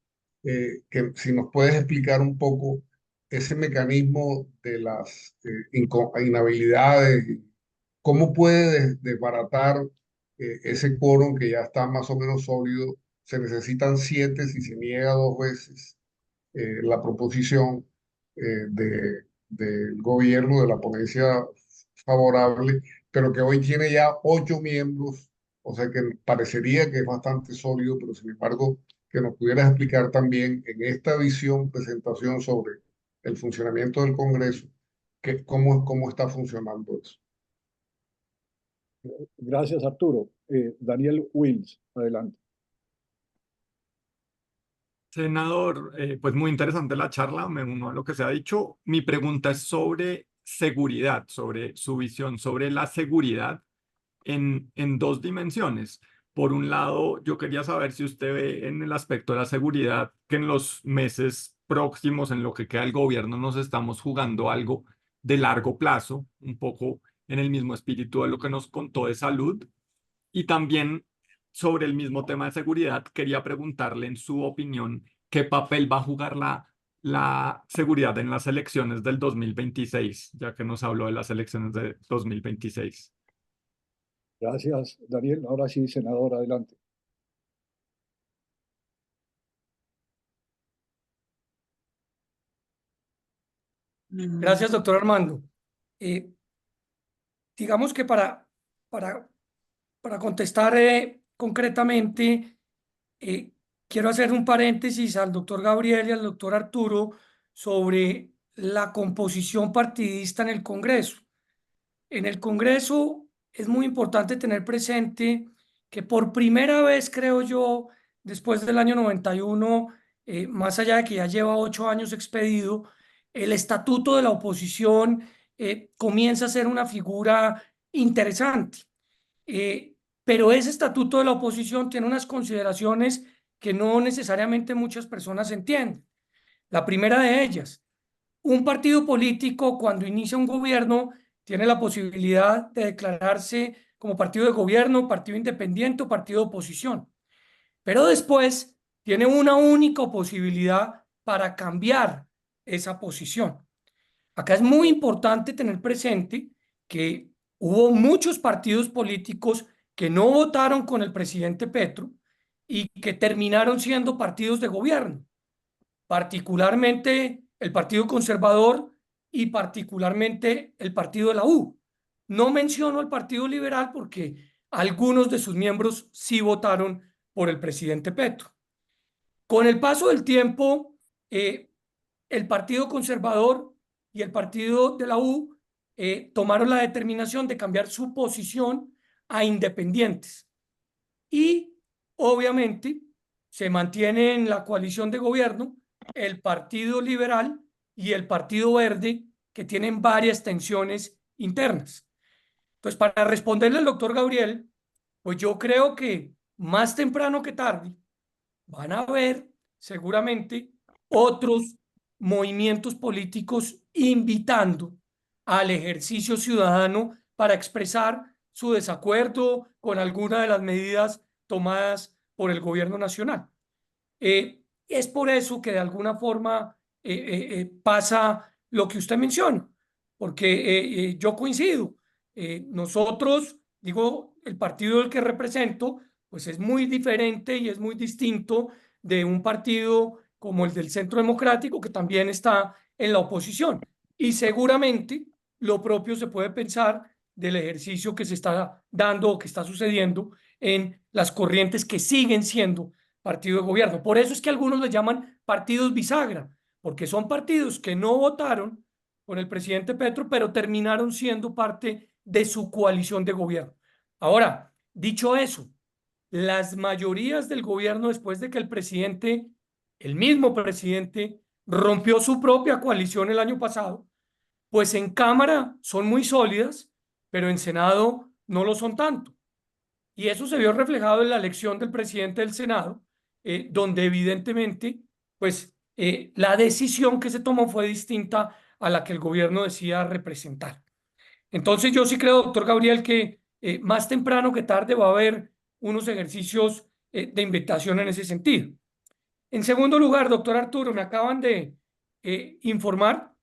que si nos puedes explicar un poco ese mecanismo de las inhabilidades, cómo puede desbaratar ese quórum que ya está más o menos sólido. Se necesitan 7 si se niega 2 veces la proposición del gobierno de la ponencia favorable, pero que hoy tiene ya 8 miembros, o sea que parecería que es bastante sólido, pero sin embargo que nos pudieras explicar también en esta visión, presentación sobre el funcionamiento del Congreso, cómo está funcionando eso. Gracias, Arturo. Daniel Wills, adelante. Senador, pues muy interesante la charla, me uno a lo que se ha dicho. Mi pregunta es sobre seguridad, sobre su visión sobre la seguridad en dos dimensiones. Por un lado, yo quería saber si usted ve en el aspecto de la seguridad que en los meses próximos, en lo que queda el gobierno, nos estamos jugando algo de largo plazo, un poco en el mismo espíritu de lo que nos contó de salud. Y también sobre el mismo tema de seguridad, quería preguntarle en su opinión qué papel va a jugar la seguridad en las elecciones del 2026, ya que nos habló de las elecciones de 2026? Gracias, Daniel. Ahora sí, senador, adelante. Gracias, doctor Armando. Digamos que para, para contestar concretamente, quiero hacer un paréntesis al doctor Gabriel y al doctor Arturo sobre la composición partidista en el Congreso. En el Congreso es muy importante tener presente que por primera vez, creo yo, después del año 91, más allá de que ya lleva 8 años expedido, el estatuto de la oposición comienza a ser una figura interesante. Pero ese estatuto de la oposición tiene unas consideraciones que no necesariamente muchas personas entienden. La primera de ellas: un partido político, cuando inicia un gobierno, tiene la posibilidad de declararse como partido de gobierno, partido independiente o partido de oposición. Pero después tiene una única posibilidad para cambiar esa posición. Acá es muy importante tener presente que hubo muchos partidos políticos que no votaron con el presidente Petro y que terminaron siendo partidos de gobierno, particularmente el Partido Conservador y particularmente el Partido de la U. No menciono al Partido Liberal porque algunos de sus miembros sí votaron por el presidente Petro. Con el paso del tiempo, el Partido Conservador y el Partido de la U tomaron la determinación de cambiar su posición a independientes. Y obviamente se mantiene en la coalición de gobierno el Partido Liberal y el Partido Verde, que tienen varias tensiones internas. Entonces, para responderle al doctor Gabriel, pues yo creo que más temprano que tarde van a haber seguramente otros movimientos políticos invitando al ejercicio ciudadano para expresar su desacuerdo con alguna de las medidas tomadas por el gobierno nacional. Es por eso que de alguna forma pasa lo que usted menciona, porque yo coincido. Nosotros, digo, el partido del que represento, pues es muy diferente y es muy distinto de un partido como el del Centro Democrático, que también está en la oposición. Y seguramente lo propio se puede pensar del ejercicio que se está dando o que está sucediendo en las corrientes que siguen siendo partido de gobierno. Por eso es que algunos le llaman partidos bisagra, porque son partidos que no votaron por el presidente Petro, pero terminaron siendo parte de su coalición de gobierno. Ahora, dicho eso, las mayorías del gobierno, después de que el mismo presidente, rompió su propia coalición el año pasado, pues en Cámara son muy sólidas, pero en Senado no lo son tanto. Y eso se vio reflejado en la elección del presidente del Senado, donde evidentemente, pues la decisión que se tomó fue distinta a la que el gobierno decía representar. Entonces yo sí creo, doctor Gabriel, que más temprano que tarde va a haber unos ejercicios de invitación en ese sentido. En segundo lugar, doctor Arturo, me acaban de informar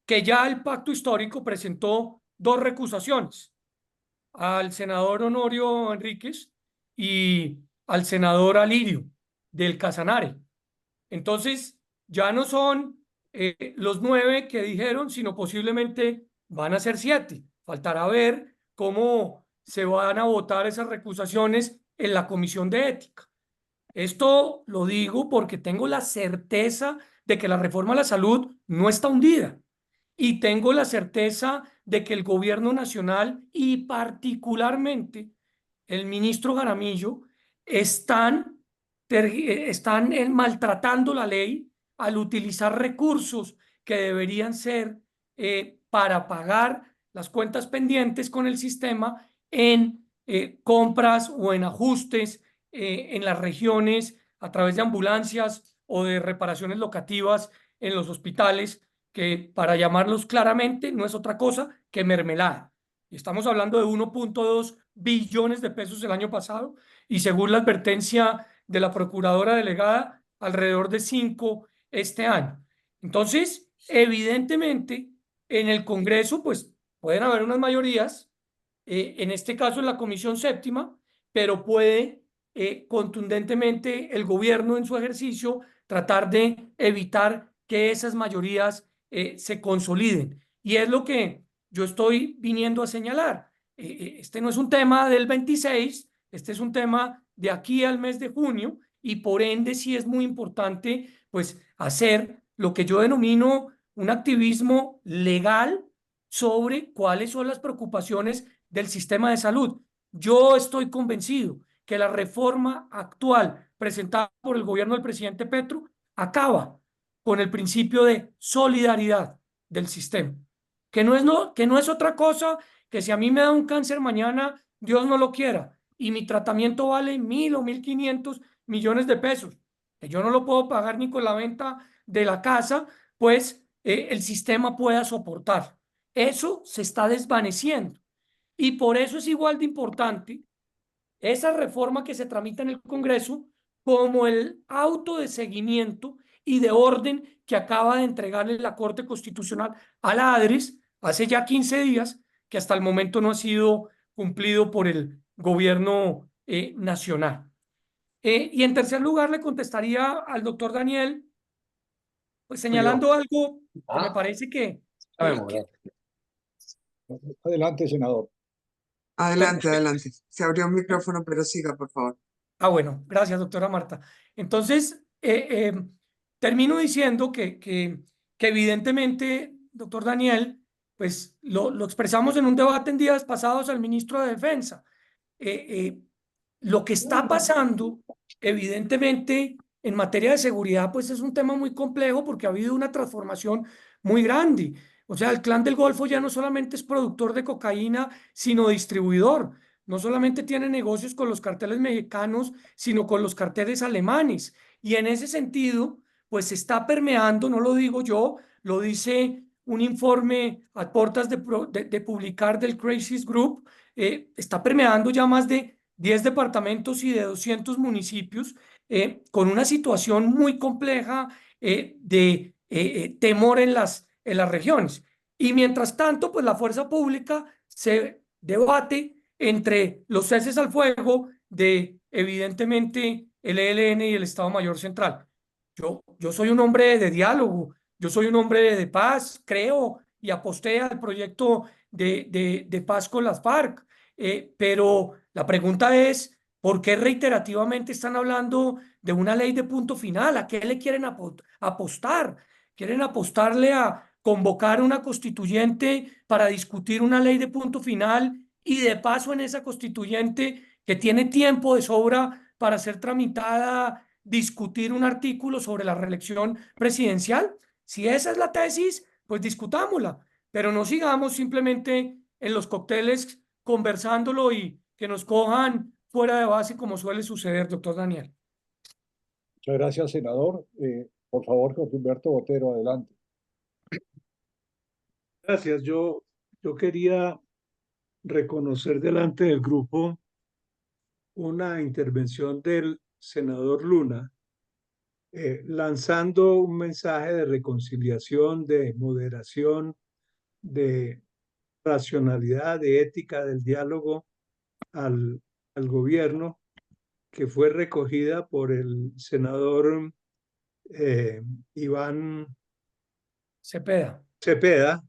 que ya el Pacto Histórico presentó 2 recusaciones: al senador Honorio Enríquez y al senador Alirio del Casanare. Entonces, ya no son los 9 que dijeron, sino posiblemente van a ser 7. Faltará ver cómo se van a votar esas recusaciones en la Comisión de Ética. Esto lo digo porque tengo la certeza de que la reforma a la salud no está hundida. Y tengo la certeza de que el gobierno nacional y particularmente el ministro Jaramillo están maltratando la ley al utilizar recursos que deberían ser para pagar las cuentas pendientes con el sistema en compras o en ajustes en las regiones a través de ambulancias o de reparaciones locativas en los hospitales, que para llamarlos claramente no es otra cosa que mermelada. Y estamos hablando de 1.2 billones de pesos el año pasado y según la advertencia de la procuradora delegada, alrededor de 5 este año. Entonces, evidentemente, en el Congreso, pues pueden haber unas mayorías, en este caso en la Comisión Séptima, pero puede contundentemente el gobierno en su ejercicio tratar de evitar que esas mayorías se consoliden. Y es lo que yo estoy viniendo a señalar. Este no es un tema del 26, este es un tema de aquí al mes de junio y por ende sí es muy importante pues hacer lo que yo denomino un activismo legal sobre cuáles son las preocupaciones del sistema de salud. Yo estoy convencido que la reforma actual presentada por el gobierno del presidente Petro acaba con el principio de solidaridad del sistema, que no es otra cosa que si a mí me da un cáncer mañana, Dios no lo quiera, y mi tratamiento vale 1.000 o 1.500 millones de pesos, que yo no lo puedo pagar ni con la venta de la casa, pues el sistema pueda soportar. Eso se está desvaneciendo y por eso es igual de importante esa reforma que se tramita en el Congreso como el auto de seguimiento y de orden que acaba de entregarle la Corte Constitucional a la ADRES hace ya 15 días, que hasta el momento no ha sido cumplido por el gobierno nacional. Y en tercer lugar, le contestaría al doctor Daniel, pues señalando algo que me parece que Adelante, senador. Adelante, adelante. Se abrió un micrófono, pero siga, por favor. Bueno, gracias, doctora Marta. Entonces, termino diciendo que evidentemente, doctor Daniel, pues lo expresamos en un debate en días pasados al ministro de Defensa. Lo que está pasando, evidentemente, en materia de seguridad, pues es un tema muy complejo porque ha habido una transformación muy grande. O sea, el Clan del Golfo ya no solamente es productor de cocaína, sino distribuidor. No solamente tiene negocios con los carteles mexicanos, sino con los carteles alemanes. Y en ese sentido, pues se está permeando, no lo digo yo, lo dice un informe a puertas de publicar del Crisis Group, está permeando ya más de 10 departamentos y de 200 municipios, con una situación muy compleja de temor en las regiones. Y mientras tanto, pues la fuerza pública se debate entre los ceses al fuego de, evidentemente, el ELN y el Estado Mayor Central. Yo soy un hombre de diálogo, yo soy un hombre de paz, creo y aposté al proyecto de paz con las FARC, pero la pregunta es, ¿por qué reiterativamente están hablando de una ley de punto final? ¿A qué le quieren apostar? ¿Quieren apostarle a convocar una constituyente para discutir una ley de punto final y de paso en esa constituyente que tiene tiempo de sobra para ser tramitada, discutir un artículo sobre la reelección presidencial? Si esa es la tesis, pues discutámosla, pero no sigamos simplemente en los cócteles conversándolo y que nos cojan fuera de base como suele suceder, doctor Daniel. Muchas gracias, senador. Por favor, Jorge Humberto Botero, adelante. Gracias. Yo quería reconocer delante del grupo una intervención del senador Luna, lanzando un mensaje de reconciliación, de moderación, de racionalidad, de ética del diálogo al gobierno, que fue recogida por el senador Iván Cepeda,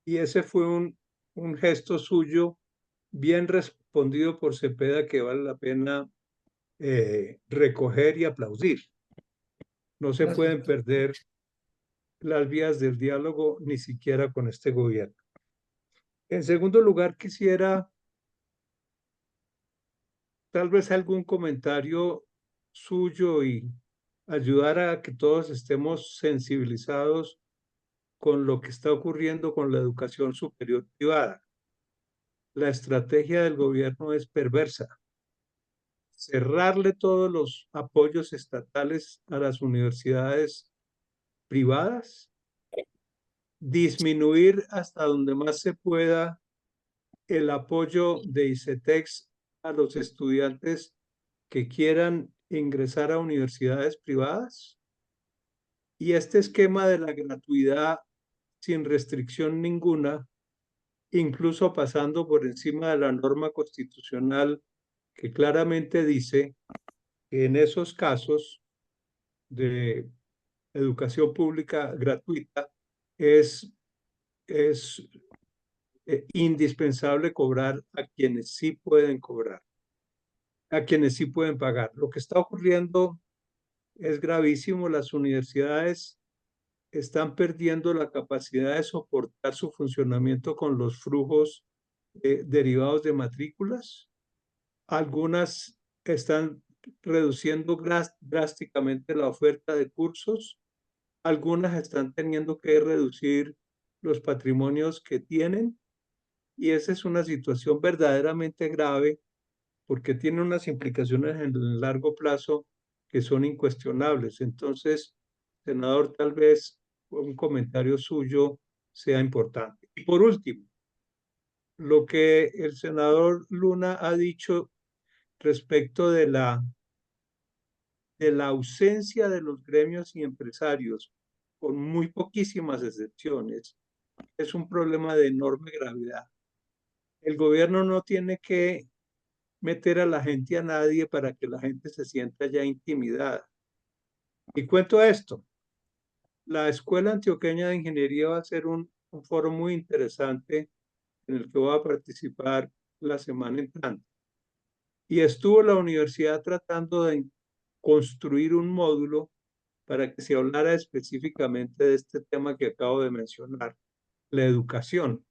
y ese fue un gesto suyo bien respondido por Cepeda que vale la pena recoger y aplaudir. No se pueden perder las vías del diálogo ni siquiera con este gobierno. En segundo lugar, quisiera tal vez algún comentario suyo y ayudar a que todos estemos sensibilizados con lo que está ocurriendo con la educación superior privada. La estrategia del gobierno es perversa. Cerrarle todos los apoyos estatales a las universidades privadas, disminuir hasta donde más se pueda el apoyo de ICETEX a los estudiantes que quieran ingresar a universidades privadas, Y este esquema de la gratuidad sin restricción ninguna, incluso pasando por encima de la norma constitucional que claramente dice que en esos casos de educación pública gratuita es indispensable cobrar a quienes sí pueden cobrar, a quienes sí pueden pagar. Lo que está ocurriendo es gravísimo. Las universidades están perdiendo la capacidad de soportar su funcionamiento con los flujos derivados de matrículas. Algunas están reduciendo drásticamente la oferta de cursos. Algunas están teniendo que reducir los patrimonios que tienen. Y esa es una situación verdaderamente grave porque tiene unas implicaciones en el largo plazo que son incuestionables. Entonces, senador, tal vez un comentario suyo sea importante. Y por último, lo que el senador Luna ha dicho respecto de la ausencia de los gremios y empresarios, con muy poquísimas excepciones, es un problema de enorme gravedad. El gobierno no tiene que meter a la gente a nadie para que la gente se sienta ya intimidada. Y cuento esto, la Escuela Antioqueña de Ingeniería va a ser un foro muy interesante en el que voy a participar la semana entrante. Y estuvo la universidad tratando de construir un módulo para que se hablara específicamente de este tema que acabo de mencionar, la educación.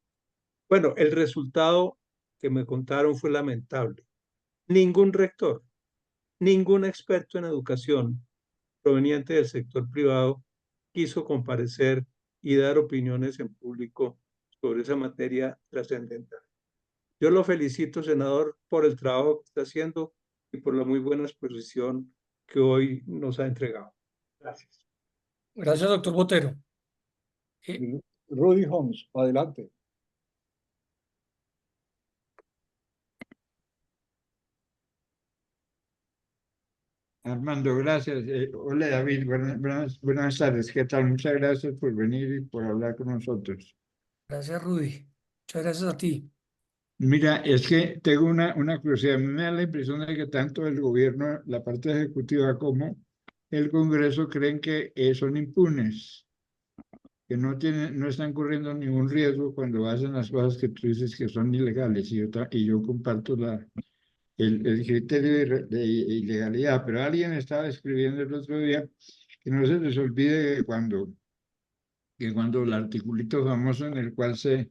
Bueno, el resultado que me contaron fue lamentable. Ningún rector, ningún experto en educación proveniente del sector privado quiso comparecer y dar opiniones en público sobre esa materia trascendental. Yo lo felicito, senador, por el trabajo que está haciendo y por la muy buena exposición que hoy nos ha entregado. Gracias. Gracias, doctor Botero. Rudy Holmes, adelante. Armando, gracias. Hola David, buenas tardes. ¿Qué tal? Muchas gracias por venir y por hablar con nosotros. Gracias, Rudy. Muchas gracias a ti. Mira, es que tengo una curiosidad. A mí me da la impresión de que tanto el gobierno, la parte ejecutiva, como el Congreso creen que son impunes, que no están corriendo ningún riesgo cuando hacen las cosas que tú dices que son ilegales. Y yo comparto el criterio de ilegalidad, pero alguien estaba escribiendo el otro día que no se les olvide que cuando el articulito famoso en el cual se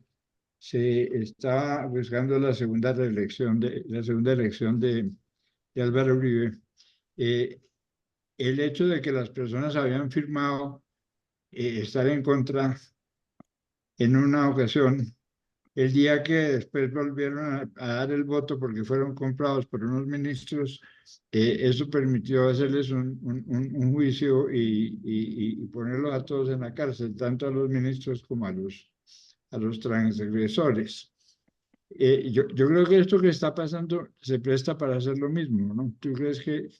estaba buscando la segunda elección de Álvaro Uribe, el hecho de que las personas habían firmado estar en contra en una ocasión. El día que después volvieron a dar el voto porque fueron comprados por unos ministros, eso permitió hacerles un juicio y ponerlos a todos en la cárcel, tanto a los ministros como a los transgresores. Yo creo que esto que está pasando se presta para hacer lo mismo, ¿no? ¿Tú crees que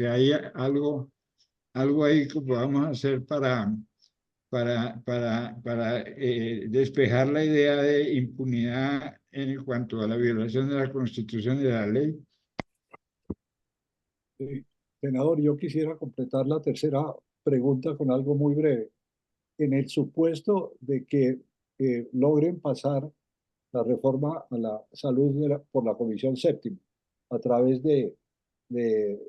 hay algo ahí que podamos hacer para despejar la idea de impunidad en cuanto a la violación de la Constitución y de la ley? Senador, yo quisiera completar la tercera pregunta con algo muy breve. En el supuesto de que logren pasar la reforma a la salud por la Comisión Séptima a través de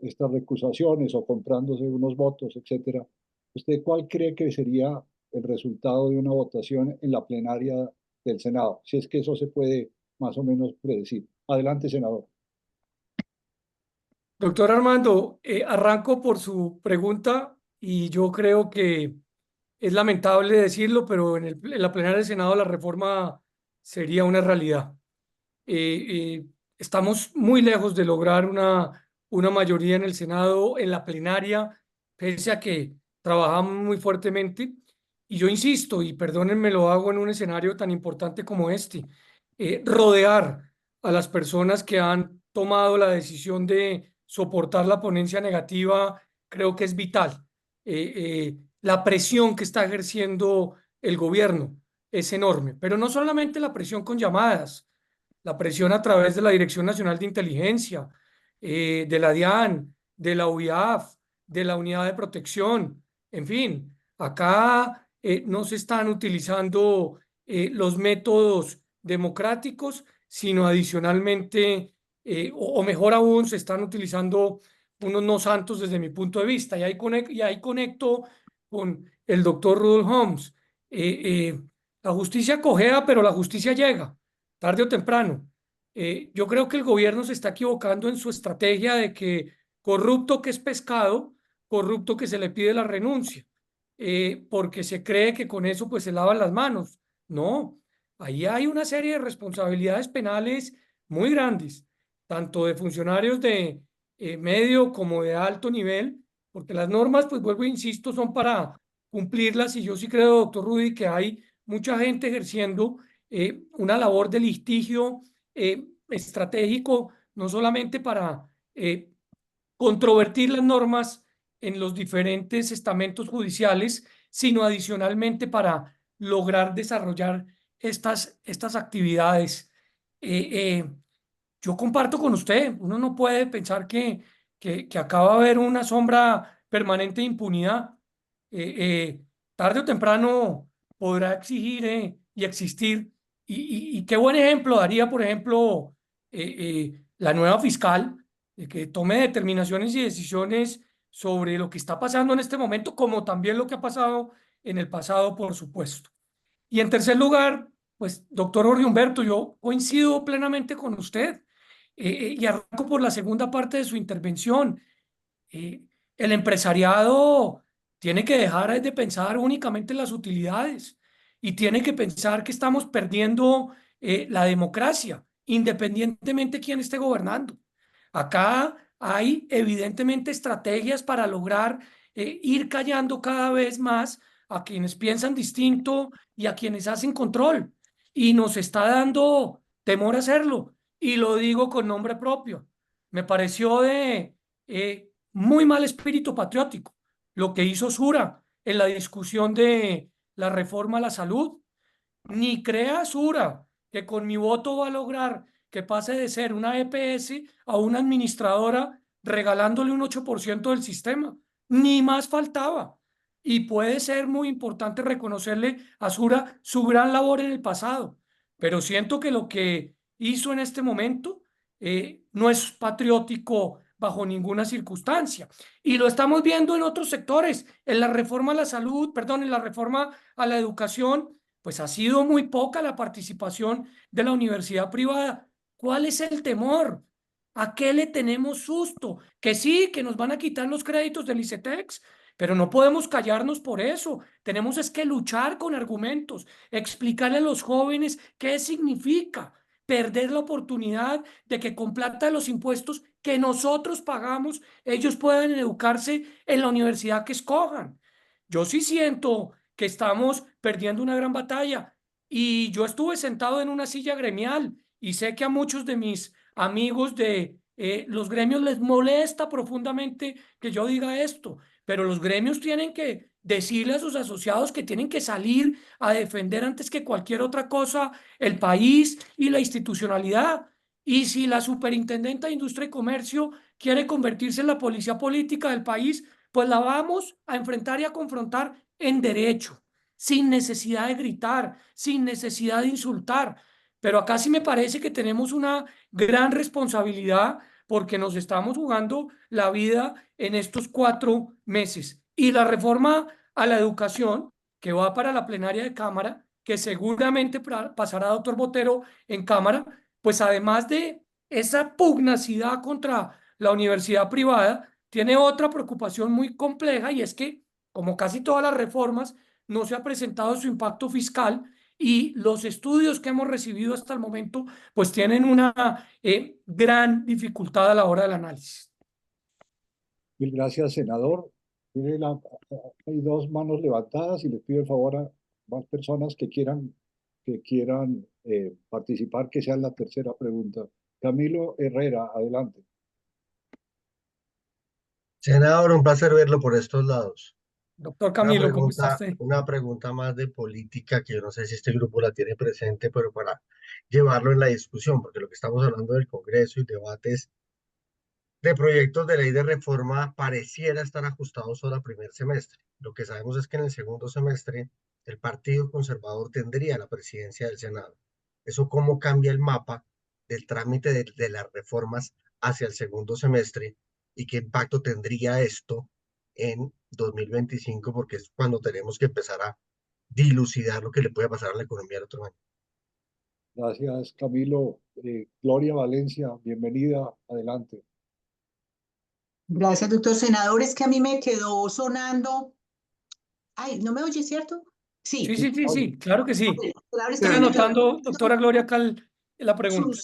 estas recusaciones o comprándose unos votos, etcétera, ¿usted cuál cree que sería el resultado de una votación en la plenaria del Senado? Si es que eso se puede más o menos predecir. Adelante, senador. Doctor Armando, arranco por su pregunta y yo creo que es lamentable decirlo, pero en la plenaria del Senado la reforma sería una realidad. Estamos muy lejos de lograr una mayoría en el Senado, en la plenaria, pese a que trabajamos muy fuertemente. Y yo insisto, y perdónenme, lo hago en un escenario tan importante como este, rodear a las personas que han tomado la decisión de soportar la ponencia negativa, creo que es vital. la presión que está ejerciendo el gobierno es enorme, pero no solamente la presión con llamadas, la presión a través de la Dirección Nacional de Inteligencia, de la DIAN, de la UIAF, de la Unidad de Protección, en fin, acá no se están utilizando los métodos democráticos, sino adicionalmente, o mejor aún, se están utilizando unos no santos desde mi punto de vista. Y ahí conecto con el doctor Rudolf Holmes. La justicia cojea, pero la justicia llega, tarde o temprano. Yo creo que el gobierno se está equivocando en su estrategia de que corrupto que es pescado, corrupto que se le pide la renuncia, porque se cree que con eso pues se lavan las manos. No, ahí hay una serie de responsabilidades penales muy grandes, tanto de funcionarios de medio como de alto nivel, porque las normas, pues vuelvo e insisto, son para cumplirlas y yo sí creo, doctor Rudy, que hay mucha gente ejerciendo una labor de litigio estratégico, no solamente para controvertir las normas en los diferentes estamentos judiciales, sino adicionalmente para lograr desarrollar estas actividades. Eh, yo comparto con usted, uno no puede pensar que acaba de haber una sombra permanente de impunidad. Eh, eh, Tarde o temprano podrá exigir y existir. Y qué buen ejemplo daría, por ejemplo, la nueva fiscal, que tome determinaciones y decisiones sobre lo que está pasando en este momento, como también lo que ha pasado en el pasado, por supuesto. Y en tercer lugar, pues, doctor Jorge Humberto, yo coincido plenamente con usted y arranco por la segunda parte de su intervención. Eh, el empresariado tiene que dejar de pensar únicamente en las utilidades y tiene que pensar que estamos perdiendo la democracia, independientemente de quién esté gobernando. Acá hay evidentemente estrategias para lograr ir callando cada vez más a quienes piensan distinto y a quienes hacen control. Y nos está dando temor hacerlo. Y lo digo con nombre propio. Me pareció de muy mal espíritu patriótico lo que hizo Sura en la discusión de la reforma a la salud. Ni crea Sura que con mi voto va a lograr que pase de ser una EPS a una administradora regalándole un 8% del sistema. Ni más faltaba. Y puede ser muy importante reconocerle a Sura su gran labor en el pasado. Pero siento que lo que hizo en este momento no es patriótico bajo ninguna circunstancia. Y lo estamos viendo en otros sectores. En la reforma a la salud, perdón, en la reforma a la educación, pues ha sido muy poca la participación de la universidad privada. ¿Cuál es el temor? ¿A qué le tenemos susto? Que sí, que nos van a quitar los créditos del ICETEX, pero no podemos callarnos por eso. Tenemos es que luchar con argumentos, explicarle a los jóvenes qué significa perder la oportunidad de que con plata de los impuestos que nosotros pagamos, ellos puedan educarse en la universidad que escojan. Yo sí siento que estamos perdiendo una gran batalla y yo estuve sentado en una silla gremial y sé que a muchos de mis amigos de los gremios les molesta profundamente que yo diga esto, pero los gremios tienen que decirle a sus asociados que tienen que salir a defender antes que cualquier otra cosa el país y la institucionalidad. Y si la superintendenta de Industria y Comercio quiere convertirse en la policía política del país, pues la vamos a enfrentar y a confrontar en derecho, sin necesidad de gritar, sin necesidad de insultar. Pero acá sí me parece que tenemos una gran responsabilidad porque nos estamos jugando la vida en estos 4 meses. Y la reforma a la educación, que va para la plenaria de Cámara, que seguramente pasará, doctor Botero, en Cámara, pues además de esa pugnacidad contra la universidad privada, tiene otra preocupación muy compleja y es que, como casi todas las reformas, no se ha presentado su impacto fiscal y los estudios que hemos recibido hasta el momento, pues tienen una gran dificultad a la hora del análisis. Mil gracias, senador. Hay dos manos levantadas y les pido el favor a más personas que quieran participar, que sea la tercera pregunta. Camilo Herrera, adelante. Senador, un placer verlo por estos lados. Doctor Camilo, ¿cómo está usted? Una pregunta más de política que yo no sé si este grupo la tiene presente, pero para llevarlo en la discusión, porque lo que estamos hablando del Congreso y debates de proyectos de ley de reforma pareciera estar ajustados solo al primer semestre. Lo que sabemos es que en el segundo semestre el Partido Conservador tendría la presidencia del Senado. ¿Eso cómo cambia el mapa del trámite de las reformas hacia el segundo semestre y qué impacto tendría esto en 2025? Porque es cuando tenemos que empezar a dilucidar lo que le puede pasar a la economía el otro año. Gracias, Camilo. Gloria Valencia, bienvenida. Adelante. Gracias, doctor senador. Es que a mí me quedó sonando. Ay, ¿no me oye, cierto? Sí. Sí, claro que sí. Claro, Estoy estaba anotando, doctora Gloria, acá la pregunta.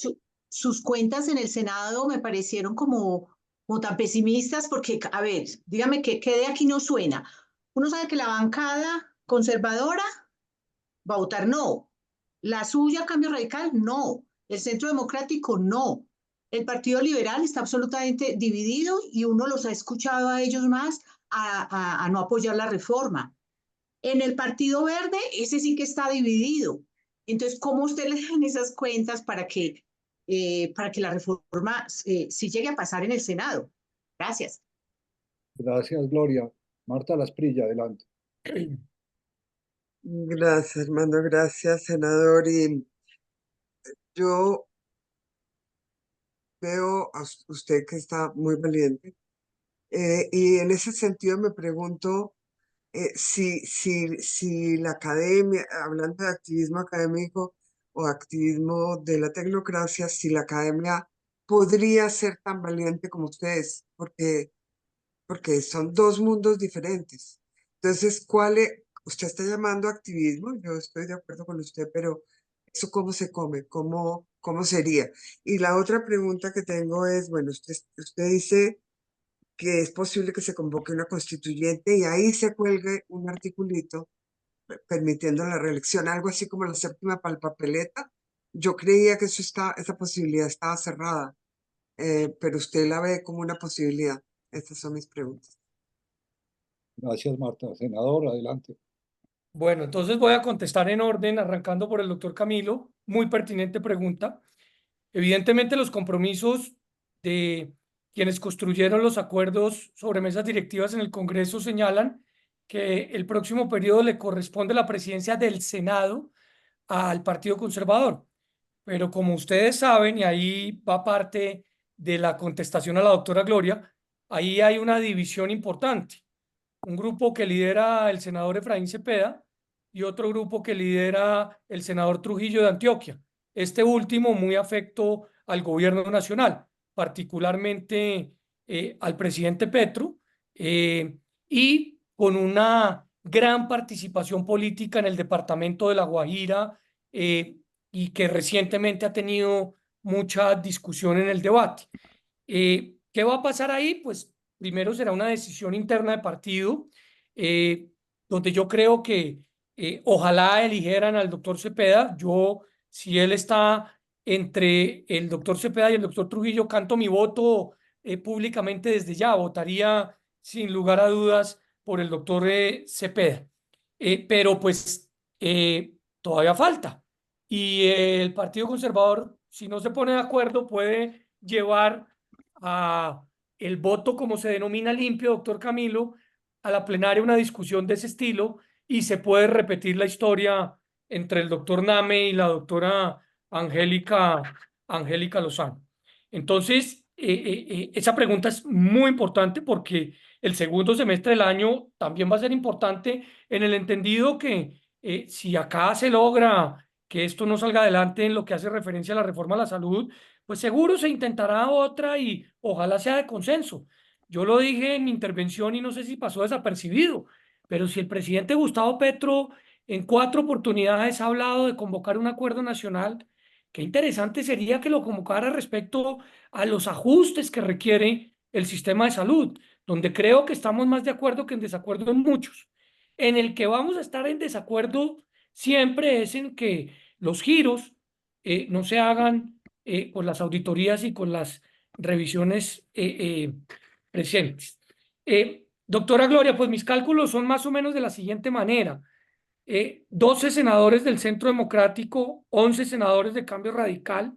sus cuentas en el Senado me parecieron como tan pesimistas porque, a ver, dígame qué de aquí no suena. Uno sabe que la bancada conservadora va a votar no. La suya, Cambio Radical, no. El Centro Democrático, no. El Partido Liberal está absolutamente dividido y uno los ha escuchado a ellos más a no apoyar la reforma. En el Partido Verde, ese sí que está dividido. Entonces, ¿cómo usted le dan esas cuentas para que la reforma sí llegue a pasar en el Senado? Gracias. Gracias, Gloria. Marta Lasprilla, adelante. Gracias, hermano, gracias, senador. Y yo veo a usted que está muy valiente. Y en ese sentido me pregunto si la academia, hablando de activismo académico o activismo de la tecnocracia, si la academia podría ser tan valiente como ustedes, porque son dos mundos diferentes. Entonces, usted está llamando activismo? Yo estoy de acuerdo con usted, pero ¿eso cómo se come? ¿Cómo sería? Y la otra pregunta que tengo es, bueno, usted dice que es posible que se convoque una constituyente y ahí se cuelgue un articulito permitiendo la reelección, algo así como la séptima papeleta. Yo creía que esa posibilidad estaba cerrada, pero usted la ve como una posibilidad. Estas son mis preguntas. Gracias, Marta. Senador, adelante. Bueno, entonces voy a contestar en orden, arrancando por el doctor Camilo. Muy pertinente pregunta. Evidentemente, los compromisos de quienes construyeron los acuerdos sobre mesas directivas en el Congreso señalan que el próximo periodo le corresponde la presidencia del Senado al Partido Conservador. Pero como ustedes saben, y ahí va parte de la contestación a la doctora Gloria, ahí hay una división importante. Un grupo que lidera el senador Efraín Cepeda y otro grupo que lidera el senador Trujillo de Antioquia. Este último muy afecto al gobierno nacional, particularmente al presidente Petro, y con una gran participación política en el departamento de La Guajira, y que recientemente ha tenido mucha discusión en el debate. ¿Qué va a pasar ahí? Pues primero será una decisión interna de partido, donde yo creo que ojalá eligieran al doctor Cepeda. Yo, si él está entre el doctor Cepeda y el doctor Trujillo, canto mi voto públicamente desde ya. Votaría sin lugar a dudas por el doctor Cepeda. Pero pues todavía falta. Y el Partido Conservador, si no se pone de acuerdo, puede llevar a el voto, como se denomina limpio, doctor Camilo, a la plenaria una discusión de ese estilo y se puede repetir la historia entre el doctor Name y la doctora Angélica Lozano. Entonces, esa pregunta es muy importante porque el segundo semestre del año también va a ser importante en el entendido que si acá se logra que esto no salga adelante en lo que hace referencia a la reforma a la salud, pues seguro se intentará otra y ojalá sea de consenso. Yo lo dije en mi intervención y no sé si pasó desapercibido, pero si el presidente Gustavo Petro en 4 oportunidades ha hablado de convocar un acuerdo nacional, qué interesante sería que lo convocara respecto a los ajustes que requiere el sistema de salud, donde creo que estamos más de acuerdo que en desacuerdo en muchos. En el que vamos a estar en desacuerdo siempre es en que los giros no se hagan con las auditorías y con las revisiones presentes. Doctora Gloria, pues mis cálculos son más o menos de la siguiente manera. 12 senadores del Centro Democrático, 11 senadores de Cambio Radical,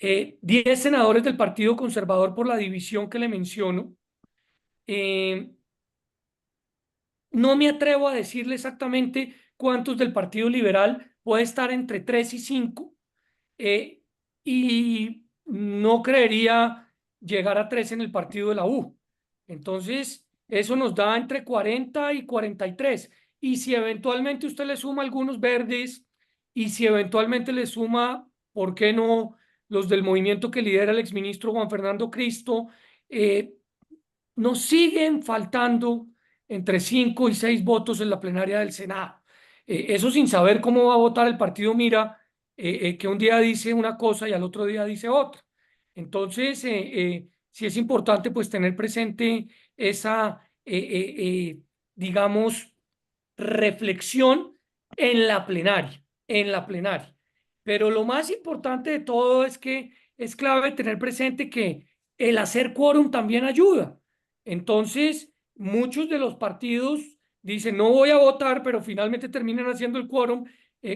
10 senadores del Partido Conservador por la división que le menciono. No me atrevo a decirle exactamente cuántos del Partido Liberal, puede estar entre 3 y 5, y no creería llegar a 3 en el partido de la U. Entonces, eso nos da entre 40 y 43. Y si eventualmente usted le suma algunos verdes, y si eventualmente le suma, ¿por qué no?, los del movimiento que lidera el exministro Juan Fernando Cristo, nos siguen faltando entre 5 y 6 votos en la plenaria del Senado. Eso sin saber cómo va a votar el partido Mira, que un día dice una cosa y al otro día dice otra. Entonces, sí es importante pues tener presente esa, digamos, reflexión en la plenaria. Pero lo más importante de todo es que es clave tener presente que el hacer quórum también ayuda. Entonces, muchos de los partidos dicen no voy a votar, pero finalmente terminan haciendo el quórum,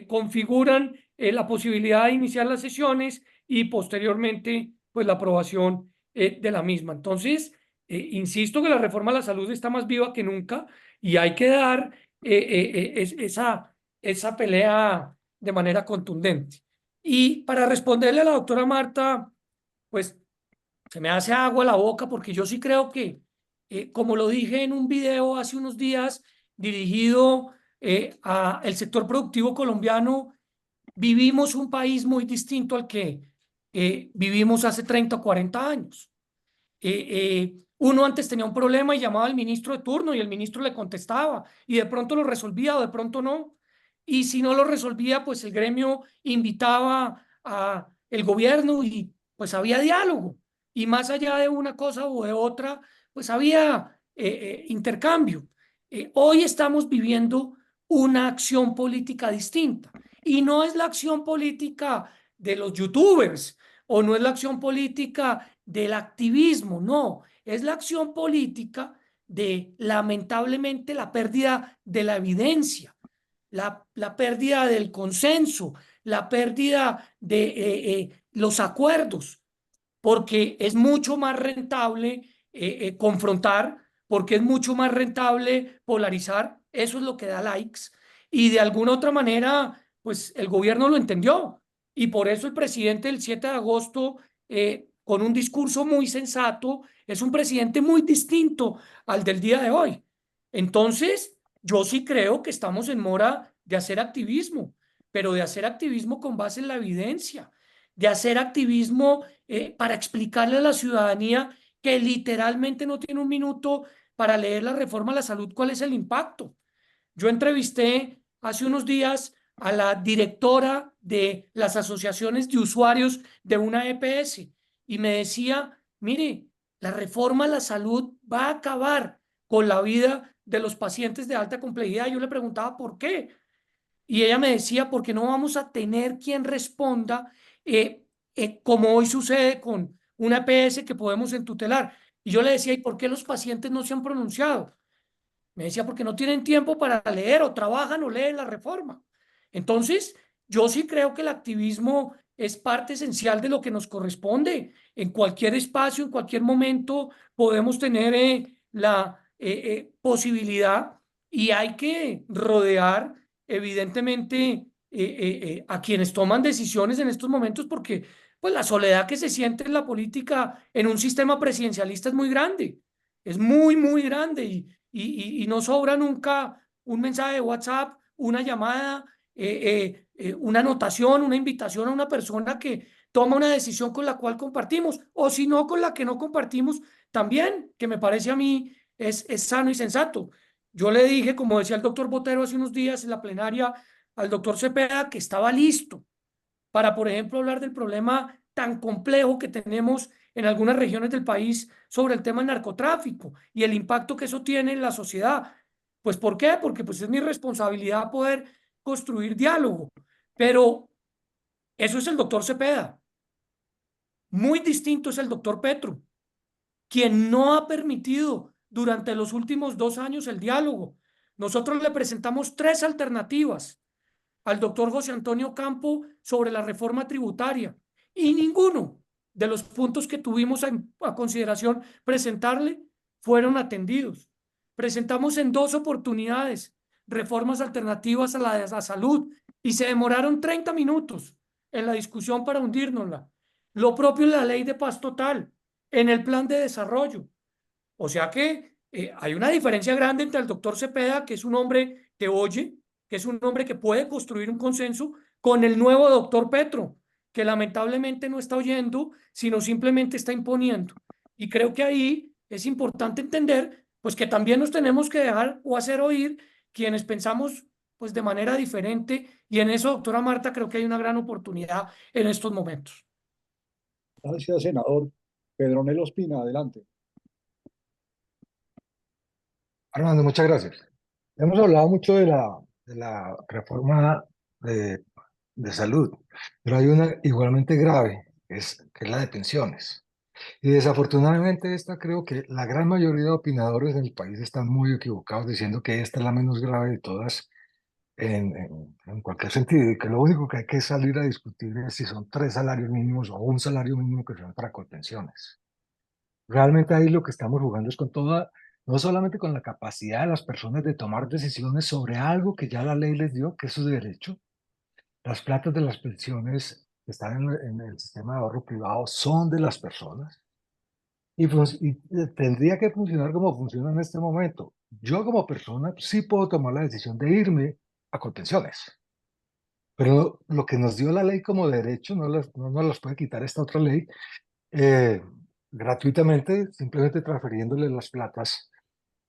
configuran la posibilidad de iniciar las sesiones y posteriormente pues la aprobación de la misma. Entonces, insisto que la reforma a la salud está más viva que nunca y hay que dar esa pelea de manera contundente. Y para responderle a la doctora Marta, pues se me hace agua la boca porque yo sí creo que, como lo dije en un video hace unos días dirigido al sector productivo colombiano, vivimos un país muy distinto al que vivimos hace 30 o 40 años. Uno antes tenía un problema y llamaba al ministro de turno y el ministro le contestaba y de pronto lo resolvía o de pronto no. Y si no lo resolvía, pues el gremio invitaba a el gobierno y pues había diálogo. Y más allá de una cosa o de otra, pues había intercambio. Hoy estamos viviendo una acción política distinta y no es la acción política de los youtubers o no es la acción política del activismo, no, es la acción política de lamentablemente la pérdida de la evidencia, la pérdida del consenso, la pérdida de los acuerdos, porque es mucho más rentable confrontar, porque es mucho más rentable polarizar, eso es lo que da likes, y de alguna otra manera, pues el gobierno lo entendió, y por eso el presidente el 7 de agosto, con un discurso muy sensato, es un presidente muy distinto al del día de hoy. Entonces, yo sí creo que estamos en mora de hacer activismo, pero de hacer activismo con base en la evidencia, de hacer activismo para explicarle a la ciudadanía que literalmente no tiene un minuto para leer la reforma a la salud, cuál es el impacto. Yo entrevisté hace unos días a la directora de las asociaciones de usuarios de una EPS y me decía, mire, la reforma a la salud va a acabar con la vida de los pacientes de alta complejidad. Yo le preguntaba por qué. Y ella me decía, porque no vamos a tener quien responda, como hoy sucede con una EPS que podemos entutelar. Y yo le decía, ¿y por qué los pacientes no se han pronunciado? Me decía, porque no tienen tiempo para leer o trabajan o leen la reforma. Entonces, yo sí creo que el activismo es parte esencial de lo que nos corresponde. En cualquier espacio, en cualquier momento, podemos tener la posibilidad y hay que rodear, evidentemente, a quienes toman decisiones en estos momentos porque pues, la soledad que se siente en la política en un sistema presidencialista es muy grande. Es muy, muy grande y no sobra nunca un mensaje de WhatsApp, una llamada, una anotación, una invitación a una persona que toma una decisión con la cual compartimos, o si no, con la que no compartimos también, que me parece a mí es sano y sensato. Yo le dije, como decía el doctor Botero hace unos días en la plenaria, al doctor Cepeda que estaba listo para, por ejemplo, hablar del problema tan complejo que tenemos en algunas regiones del país sobre el tema del narcotráfico y el impacto que eso tiene en la sociedad. Pues, ¿por qué? Porque pues es mi responsabilidad poder construir diálogo. Pero eso es el doctor Cepeda. Muy distinto es el doctor Petro, quien no ha permitido durante los últimos 2 años el diálogo. Nosotros le presentamos 3 alternativas al doctor José Antonio Campo sobre la reforma tributaria y ninguno de los puntos que tuvimos a consideración presentarle fueron atendidos. Presentamos en 2 oportunidades reformas alternativas a la de la salud y se demoraron 30 minutos en la discusión para hundírnosla. Lo propio en la ley de paz total, en el plan de desarrollo. O sea que hay una diferencia grande entre el doctor Cepeda, que es un hombre que oye, que es un hombre que puede construir un consenso, con el nuevo doctor Petro, que lamentablemente no está oyendo, sino simplemente está imponiendo. Y creo que ahí es importante entender, pues que también nos tenemos que dejar o hacer oír quienes pensamos pues de manera diferente, y en eso, doctora Marta, creo que hay una gran oportunidad en estos momentos. Gracias, senador. Pedronel Ospina, adelante. Armando, muchas gracias. Hemos hablado mucho de la reforma de salud, pero hay una igualmente grave, que es la de pensiones. Y desafortunadamente esta creo que la gran mayoría de opinadores del país están muy equivocados diciendo que esta es la menos grave de todas en cualquier sentido, y que lo único que hay que salir a discutir es si son 3 salarios mínimos o un salario mínimo que son para colpensiones. Realmente ahí lo que estamos jugando es con toda, no solamente con la capacidad de las personas de tomar decisiones sobre algo que ya la ley les dio, que es su derecho. Las platas de las pensiones que están en el sistema de ahorro privado son de las personas y tendría que funcionar como funciona en este momento. Yo como persona sí puedo tomar la decisión de irme a Colpensiones, pero lo que nos dio la ley como derecho no nos los puede quitar esta otra ley gratuitamente, simplemente transfiriéndole las platas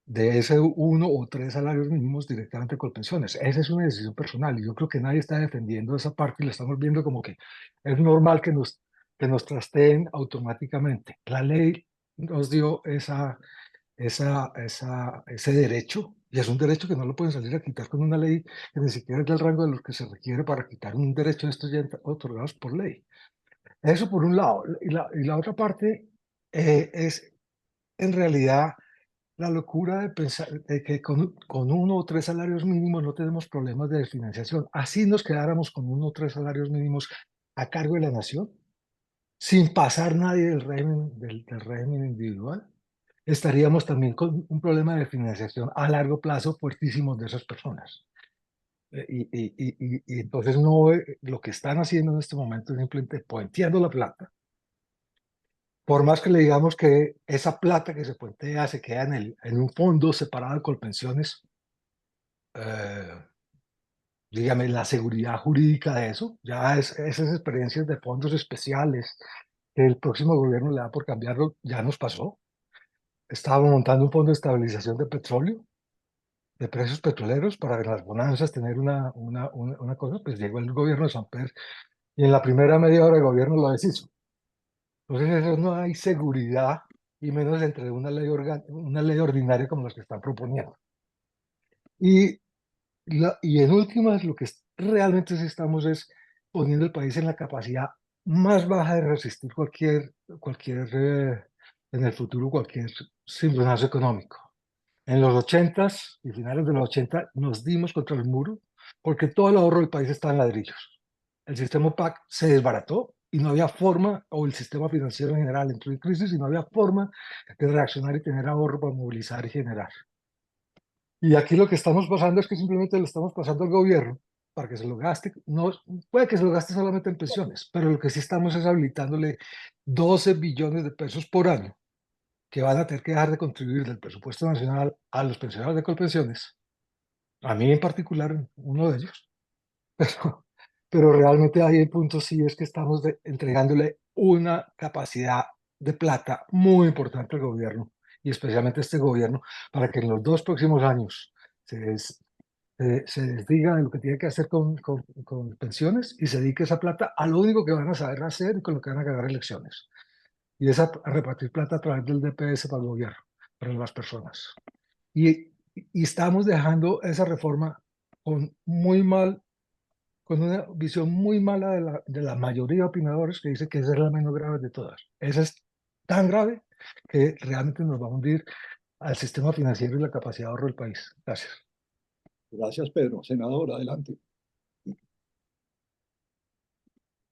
de ese 1 o 3 salarios mínimos directamente a Colpensiones. Esa es una decisión personal y yo creo que nadie está defendiendo esa parte y la estamos viendo como que es normal que nos trasteen automáticamente. La ley nos dio ese derecho, y es un derecho que no lo pueden salir a quitar con una ley que ni siquiera es del rango de lo que se requiere para quitar un derecho de estos ya otorgados por ley. Eso por un lado. Y la otra parte es en realidad la locura de pensar de que con 1 o 3 salarios mínimos no tenemos problemas de financiación. Así nos quedáramos con 1 o 3 salarios mínimos a cargo de la nación, sin pasar nadie del régimen individual, estaríamos también con un problema de financiación a largo plazo fuertísimo de esas personas. Y entonces lo que están haciendo en este momento es simplemente puenteando la plata. Por más que le digamos que esa plata que se puentea se queda en un fondo separado de Colpensiones, dígame, la seguridad jurídica de eso, ya esas experiencias de fondos especiales que el próximo gobierno le da por cambiarlo, ya nos pasó. Estábamos montando un fondo de estabilización de petróleo, de precios petroleros, para en las bonanzas tener una cosa, pues llegó el gobierno de Samper y en la primera media hora el gobierno lo deshizo. Entonces eso no hay seguridad, y menos entre una ley ordinaria como las que están proponiendo. Y en últimas, lo que realmente sí estamos es poniendo el país en la capacidad más baja de resistir en el futuro, cualquier cimbronazo económico. En los 80s y finales de los 80 nos dimos contra el muro porque todo el ahorro del país estaba en ladrillos. El sistema PAC se desbarató y no había forma, o el sistema financiero en general entró en crisis y no había forma de reaccionar y tener ahorro para movilizar y generar. Y aquí lo que estamos pasando es que simplemente lo estamos pasando al gobierno para que se lo gaste. No, puede que se lo gaste solamente en pensiones, pero lo que sí estamos es habilitándole 12 billones de pesos por año que van a tener que dejar de contribuir del presupuesto nacional a los pensionados de Colpensiones. A mí en particular, uno de ellos. Pero realmente ahí el punto sí es que estamos entregándole una capacidad de plata muy importante al gobierno, y especialmente a este gobierno, para que en los 2 próximos años se desdiga de lo que tiene que hacer con pensiones y se dedique esa plata a lo único que van a saber hacer y con lo que van a ganar elecciones. Y es a repartir plata a través del DPS para el gobierno, para las personas. Y estamos dejando esa reforma con una visión muy mala de la mayoría de opinadores, que dice que esa es la menos grave de todas. Esa es tan grave que realmente nos va a hundir al sistema financiero y la capacidad de ahorro del país. Gracias. Gracias, Pedro. Senador, adelante.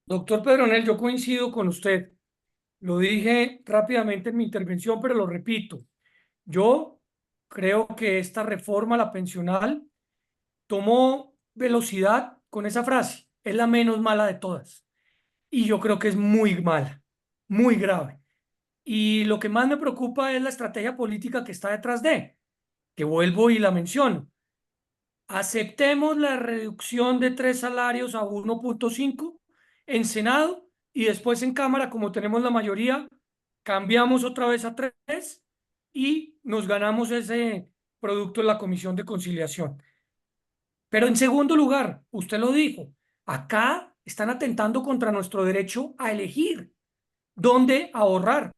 Doctor Pedronel, yo coincido con usted. Lo dije rápidamente en mi intervención, pero lo repito. Yo creo que esta reforma a la pensional tomó velocidad con esa frase. Es la menos mala de todas. Y yo creo que es muy mala, muy grave. Y lo que más me preocupa es la estrategia política que está detrás de, que vuelvo y la menciono. Aceptemos la reducción de 3 salarios a 1.5 en Senado y después en Cámara, como tenemos la mayoría, cambiamos otra vez a 3 y nos ganamos ese producto en la Comisión de Conciliación. Pero en segundo lugar, usted lo dijo, acá están atentando contra nuestro derecho a elegir dónde ahorrar.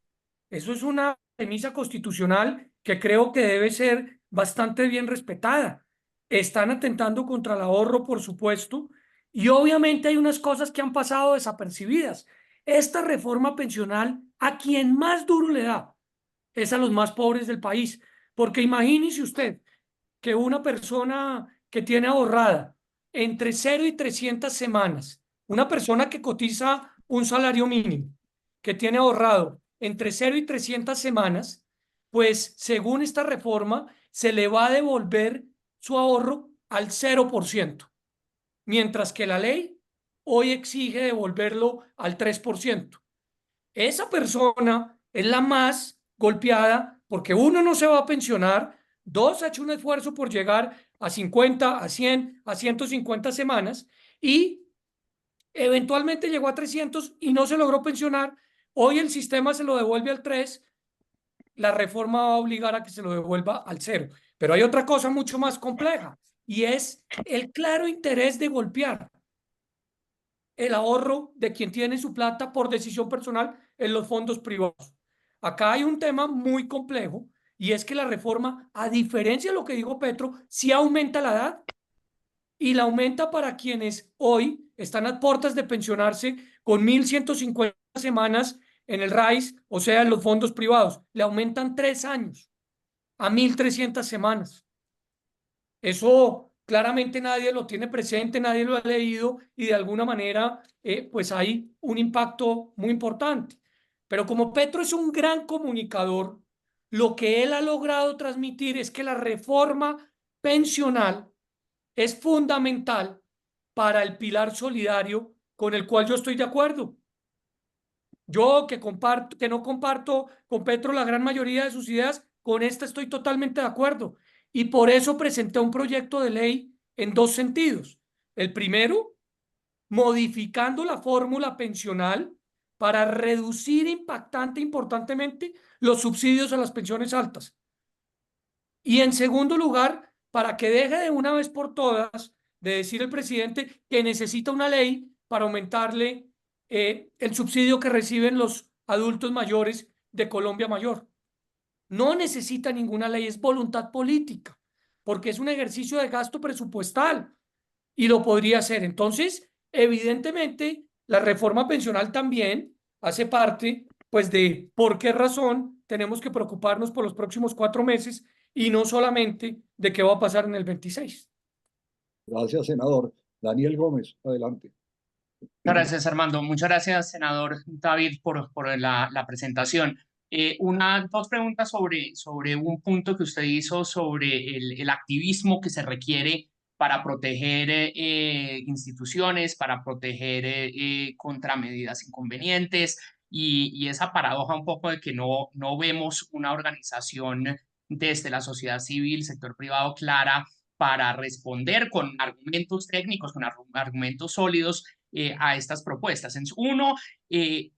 Eso es una premisa constitucional que creo que debe ser bastante bien respetada. Están atentando contra el ahorro, por supuesto, y obviamente hay unas cosas que han pasado desapercibidas. Esta reforma pensional a quien más duro le da es a los más pobres del país, porque imagínese usted que una persona que tiene ahorrada entre 0 y 300 semanas, una persona que cotiza un salario mínimo, que tiene ahorrado entre 0 y 300 semanas, pues según esta reforma se le va a devolver su ahorro al 0%, mientras que la ley hoy exige devolverlo al 3%. Esa persona es la más golpeada porque uno no se va a pensionar, dos ha hecho un esfuerzo por llegar a 50, a 100, a 150 semanas y eventualmente llegó a 300 y no se logró pensionar. Hoy el sistema se lo devuelve al 3, la reforma va a obligar a que se lo devuelva al 0. Pero hay otra cosa mucho más compleja y es el claro interés de golpear el ahorro de quien tiene su plata por decisión personal en los fondos privados. Acá hay un tema muy complejo y es que la reforma, a diferencia de lo que dijo Petro, sí aumenta la edad y la aumenta para quienes hoy están a puertas de pensionarse con 1.150 semanas en el RAIS, o sea, en los fondos privados. Le aumentan 3 años a 1.300 semanas. Eso claramente nadie lo tiene presente, nadie lo ha leído y de alguna manera pues hay un impacto muy importante. Pero como Petro es un gran comunicador, lo que él ha logrado transmitir es que la reforma pensional es fundamental para el pilar solidario con el cual yo estoy de acuerdo. Yo que no comparto con Petro la gran mayoría de sus ideas, con esta estoy totalmente de acuerdo. Y por eso presenté un proyecto de ley en 2 sentidos. El primero, modificando la fórmula pensional para reducir importantemente los subsidios a las pensiones altas. Y en segundo lugar, para que deje de una vez por todas de decir el presidente que necesita una ley para aumentarle el subsidio que reciben los adultos mayores de Colombia Mayor. No necesita ninguna ley, es voluntad política, porque es un ejercicio de gasto presupuestal y lo podría hacer. Entonces, evidentemente, la reforma pensional también hace parte, pues, de por qué razón tenemos que preocuparnos por los próximos 4 meses y no solamente de qué va a pasar en el 26. Gracias, senador. Daniel Gómez, adelante. Gracias, Armando. Muchas gracias, senador David, por la presentación. 2 preguntas sobre un punto que usted hizo sobre el activismo que se requiere para proteger instituciones, para proteger contra medidas inconvenientes y esa paradoja un poco de que no vemos una organización desde la sociedad civil, sector privado clara para responder con argumentos técnicos, con argumentos sólidos a estas propuestas.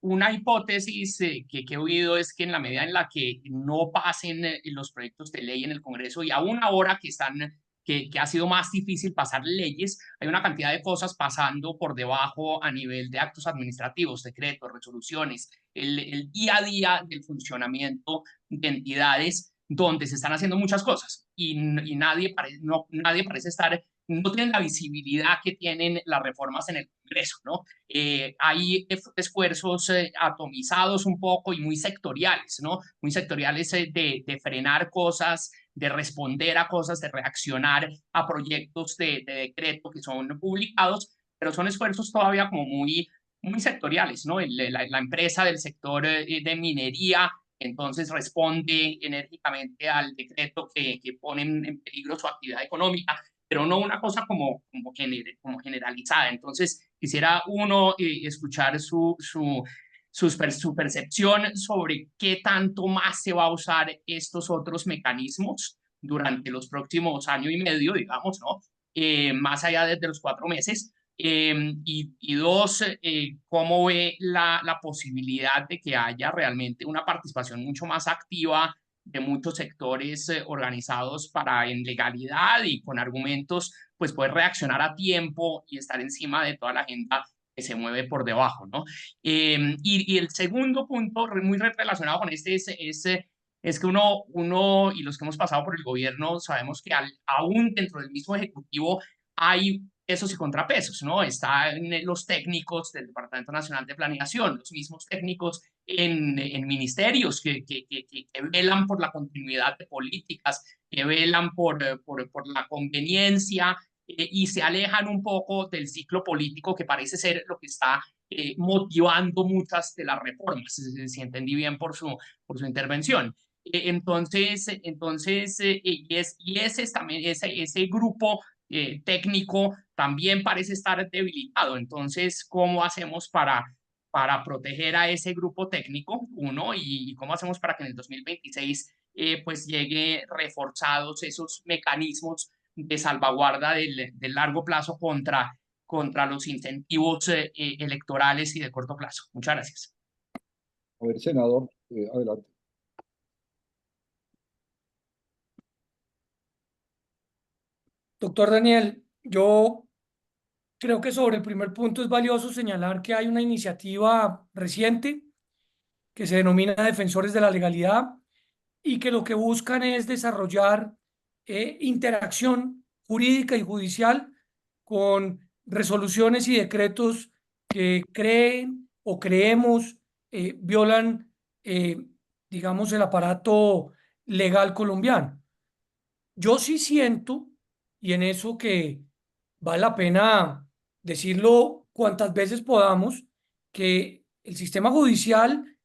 Una hipótesis que he oído es que en la medida en la que no pasen los proyectos de ley en el Congreso y aún ahora que ha sido más difícil pasar leyes, hay una cantidad de cosas pasando por debajo a nivel de actos administrativos, decretos, resoluciones, el día a día del funcionamiento de entidades donde se están haciendo muchas cosas y nadie parece estar no tienen la visibilidad que tienen las reformas en el Congreso, ¿no? Hay esfuerzos atomizados un poco y muy sectoriales, ¿no? Muy sectoriales de frenar cosas, de responder a cosas, de reaccionar a proyectos de decreto que son publicados, pero son esfuerzos todavía como muy sectoriales, ¿no? La empresa del sector de minería entonces responde enérgicamente al decreto que pone en peligro su actividad económica, pero no una cosa como generalizada. Entonces, quisiera escuchar su percepción sobre qué tanto más se va a usar estos otros mecanismos durante los próximos año y medio, digamos, ¿no? Más allá de los 4 meses. Y dos, cómo ve la posibilidad de que haya realmente una participación mucho más activa de muchos sectores organizados para en legalidad y con argumentos, pues poder reaccionar a tiempo y estar encima de toda la agenda que se mueve por debajo, ¿no? Y el segundo punto, muy relacionado con este, es que uno, y los que hemos pasado por el gobierno, sabemos que aún dentro del mismo ejecutivo hay pesos y contrapesos, ¿no? Están los técnicos del Departamento Nacional de Planeación, los mismos técnicos en ministerios que velan por la continuidad de políticas, que velan por la conveniencia y se alejan un poco del ciclo político que parece ser lo que está motivando muchas de las reformas, si entendí bien por su intervención. Entonces, ese grupo técnico también parece estar debilitado. Entonces, ¿cómo hacemos para proteger a ese grupo técnico? Uno, y cómo hacemos para que en el 2026 pues llegue reforzados esos mecanismos de salvaguarda del largo plazo contra los incentivos electorales y de corto plazo. Muchas gracias. A ver, senador, adelante. Doctor Daniel, yo creo que sobre el primer punto es valioso señalar que hay una iniciativa reciente que se denomina Defensores de la Legalidad y que lo que buscan es desarrollar interacción jurídica y judicial con resoluciones y decretos que creen o creemos violan, digamos, el aparato legal colombiano. Yo sí siento, y en eso que vale la pena decirlo cuantas veces podamos, que el sistema judicial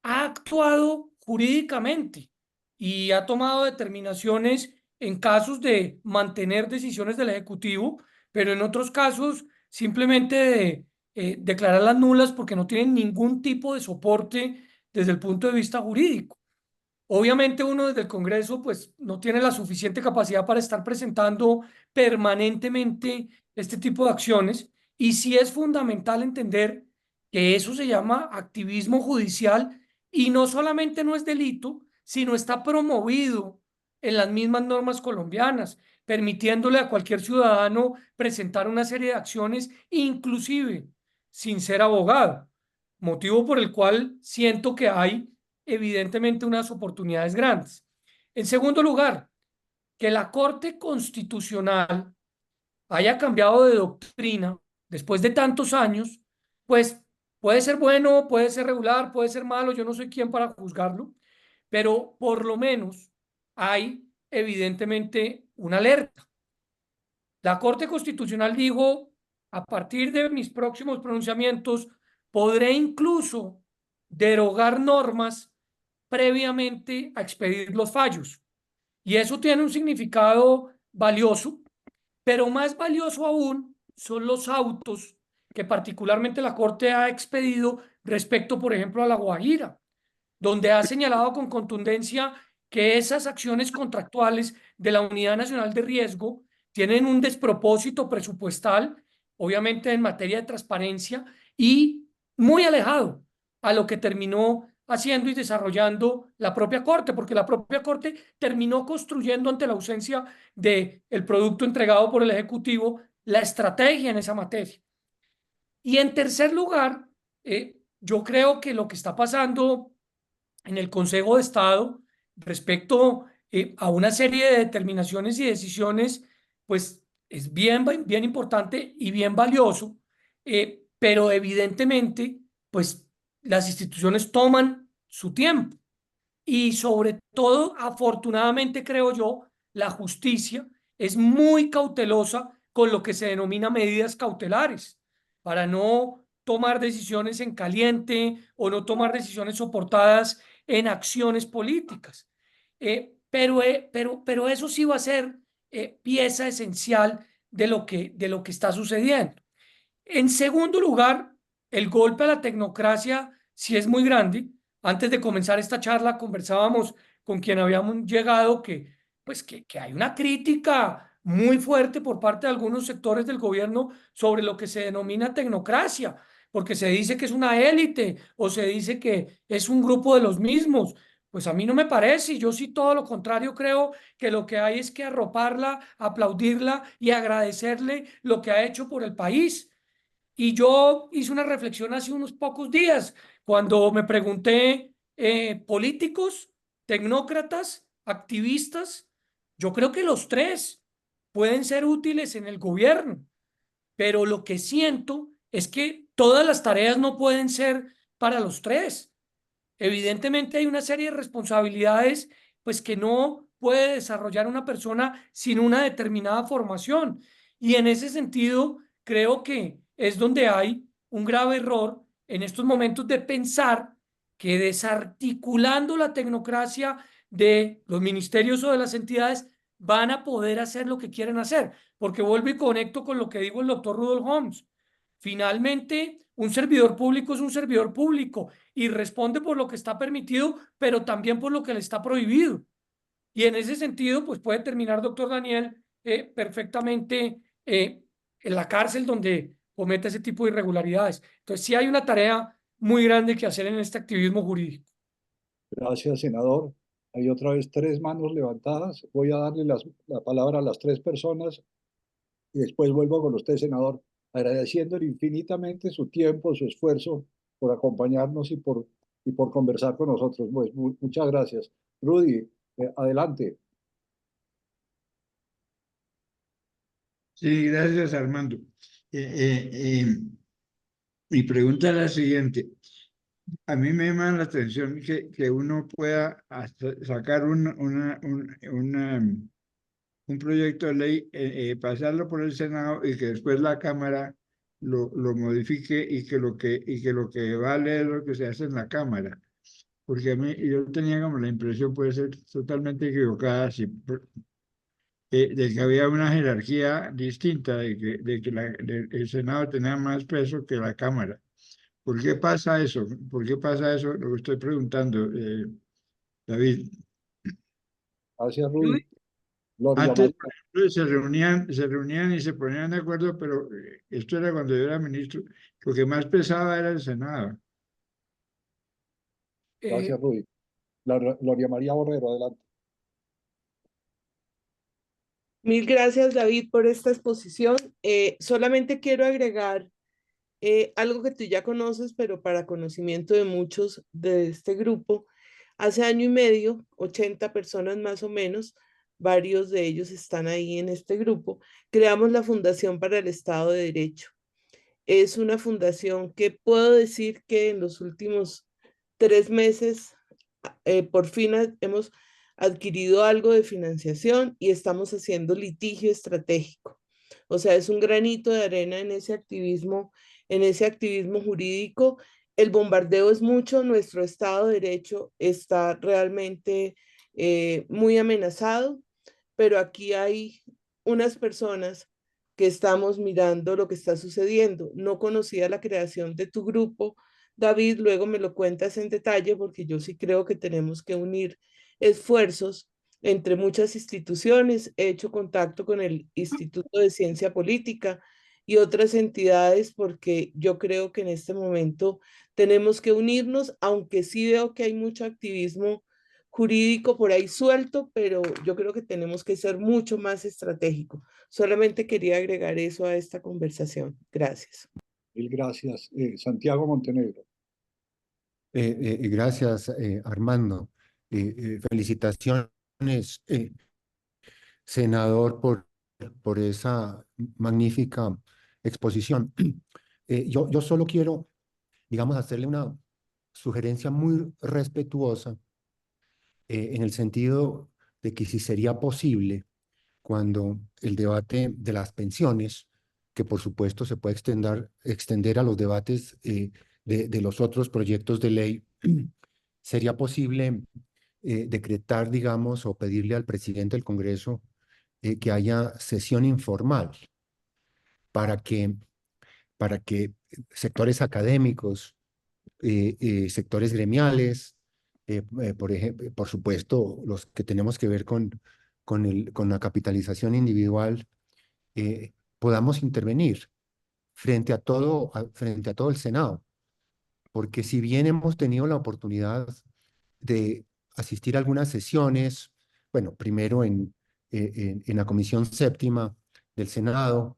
ha actuado jurídicamente y ha tomado determinaciones en casos de mantener decisiones del Ejecutivo, pero en otros casos simplemente de declararlas nulas porque no tienen ningún tipo de soporte desde el punto de vista jurídico. Obviamente uno desde el Congreso pues no tiene la suficiente capacidad para estar presentando permanentemente este tipo de acciones y sí es fundamental entender que eso se llama activismo judicial y no solamente no es delito, sino está promovido en las mismas normas colombianas, permitiéndole a cualquier ciudadano presentar una serie de acciones, inclusive sin ser abogado, motivo por el cual siento que hay evidentemente unas oportunidades grandes. En segundo lugar, que la Corte Constitucional haya cambiado de doctrina después de tantos años, pues puede ser bueno, puede ser regular, puede ser malo, yo no soy quien para juzgarlo, pero por lo menos hay evidentemente una alerta. La Corte Constitucional dijo, a partir de mis próximos pronunciamientos, podré incluso derogar normas previamente a expedir los fallos. Y eso tiene un significado valioso, pero más valioso aún son los autos que particularmente la Corte ha expedido respecto, por ejemplo, a La Guajira, donde ha señalado con contundencia que esas acciones contractuales de la Unidad Nacional de Riesgo tienen un despropósito presupuestal, obviamente en materia de transparencia, y muy alejado a lo que terminó haciendo y desarrollando la propia Corte, porque la propia Corte terminó construyendo ante la ausencia del producto entregado por el Ejecutivo la estrategia en esa materia. Y en tercer lugar, yo creo que lo que está pasando en el Consejo de Estado respecto a una serie de determinaciones y decisiones, pues es bien importante y bien valioso, pero evidentemente, pues las instituciones toman su tiempo y sobre todo, afortunadamente creo yo, la justicia es muy cautelosa con lo que se denomina medidas cautelares para no tomar decisiones en caliente o no tomar decisiones soportadas en acciones políticas. Pero eso sí va a ser pieza esencial de lo que está sucediendo. En segundo lugar, el golpe a la tecnocracia sí es muy grande. Antes de comenzar esta charla conversábamos con quien habíamos llegado que hay una crítica muy fuerte por parte de algunos sectores del gobierno sobre lo que se denomina tecnocracia, porque se dice que es una élite o se dice que es un grupo de los mismos. Pues a mí no me parece, yo sí todo lo contrario creo que lo que hay es que arroparla, aplaudirla y agradecerle lo que ha hecho por el país. Y yo hice una reflexión hace unos pocos días cuando me pregunté, políticos, tecnócratas, activistas, yo creo que los tres pueden ser útiles en el gobierno, pero lo que siento es que todas las tareas no pueden ser para los tres. Evidentemente hay una serie de responsabilidades pues que no puede desarrollar una persona sin una determinada formación. Y en ese sentido, creo que es donde hay un grave error en estos momentos de pensar que desarticulando la tecnocracia de los ministerios o de las entidades van a poder hacer lo que quieren hacer. Porque vuelvo y conecto con lo que dijo el doctor Rudolf Holmes. Finalmente, un servidor público es un servidor público y responde por lo que está permitido, pero también por lo que le está prohibido. Y en ese sentido, pues puede terminar, doctor Daniel, perfectamente en la cárcel donde cometa ese tipo de irregularidades. Entonces, sí hay una tarea muy grande que hacer en este activismo jurídico. Gracias, senador. Hay otra vez tres manos levantadas. Voy a darle la palabra a las tres personas y después vuelvo con usted, senador, agradeciéndole infinitamente su tiempo, su esfuerzo por acompañarnos y por conversar con nosotros. Pues, muchas gracias. Rudy, adelante. Sí, gracias, Armando. Mi pregunta es la siguiente. A mí me llama la atención que uno pueda sacar un proyecto de ley, pasarlo por el Senado y que después la Cámara lo modifique y que lo que vale es lo que se hace en la Cámara. Porque a mí yo tenía como la impresión, puede ser totalmente equivocada, de que había una jerarquía distinta, de que el Senado tenía más peso que la Cámara. ¿Por qué pasa eso? ¿Por qué pasa eso? Lo que estoy preguntando, David. Gracias, Rudy. Gloria Antes, María. por ejemplo, se reunían y se ponían de acuerdo, pero esto era cuando yo era ministro, lo que más pesaba era el Senado. Gracias, Rudy. Gloria María Borrero, adelante. Mil gracias, David, por esta exposición. Solamente quiero agregar algo que tú ya conoces, pero para conocimiento de muchos de este grupo. Hace año y medio, 80 personas más o menos, varios de ellos están ahí en este grupo, creamos la Fundación para el Estado de Derecho. Es una fundación que puedo decir que en los últimos 3 meses por fin hemos adquirido algo de financiación y estamos haciendo litigio estratégico. O sea, es un granito de arena en ese activismo jurídico. El bombardeo es mucho, nuestro Estado de Derecho está realmente muy amenazado, pero aquí hay unas personas que estamos mirando lo que está sucediendo. No conocía la creación de tu grupo, David, luego me lo cuentas en detalle porque yo sí creo que tenemos que unir esfuerzos entre muchas instituciones. He hecho contacto con el Instituto de Ciencia Política y otras entidades porque yo creo que en este momento tenemos que unirnos, aunque sí veo que hay mucho activismo jurídico por ahí suelto, pero yo creo que tenemos que ser mucho más estratégicos. Solamente quería agregar eso a esta conversación. Gracias. Mil gracias. Santiago Montenegro. Gracias, Armando. Felicitaciones, senador, por por esa magnífica exposición. Yo solo quiero, digamos, hacerle una sugerencia muy respetuosa en el sentido de que si sería posible, cuando el debate de las pensiones, que por supuesto se puede extender a los debates de los otros proyectos de ley, sería posible decretar, digamos, o pedirle al presidente del Congreso que haya sesión informal para que, para que sectores académicos, sectores gremiales, por ejemplo, por supuesto, los que tenemos que ver con la capitalización individual, podamos intervenir frente a todo el Senado. Porque si bien hemos tenido la oportunidad de asistir a algunas sesiones, bueno, primero en la Comisión Séptima del Senado,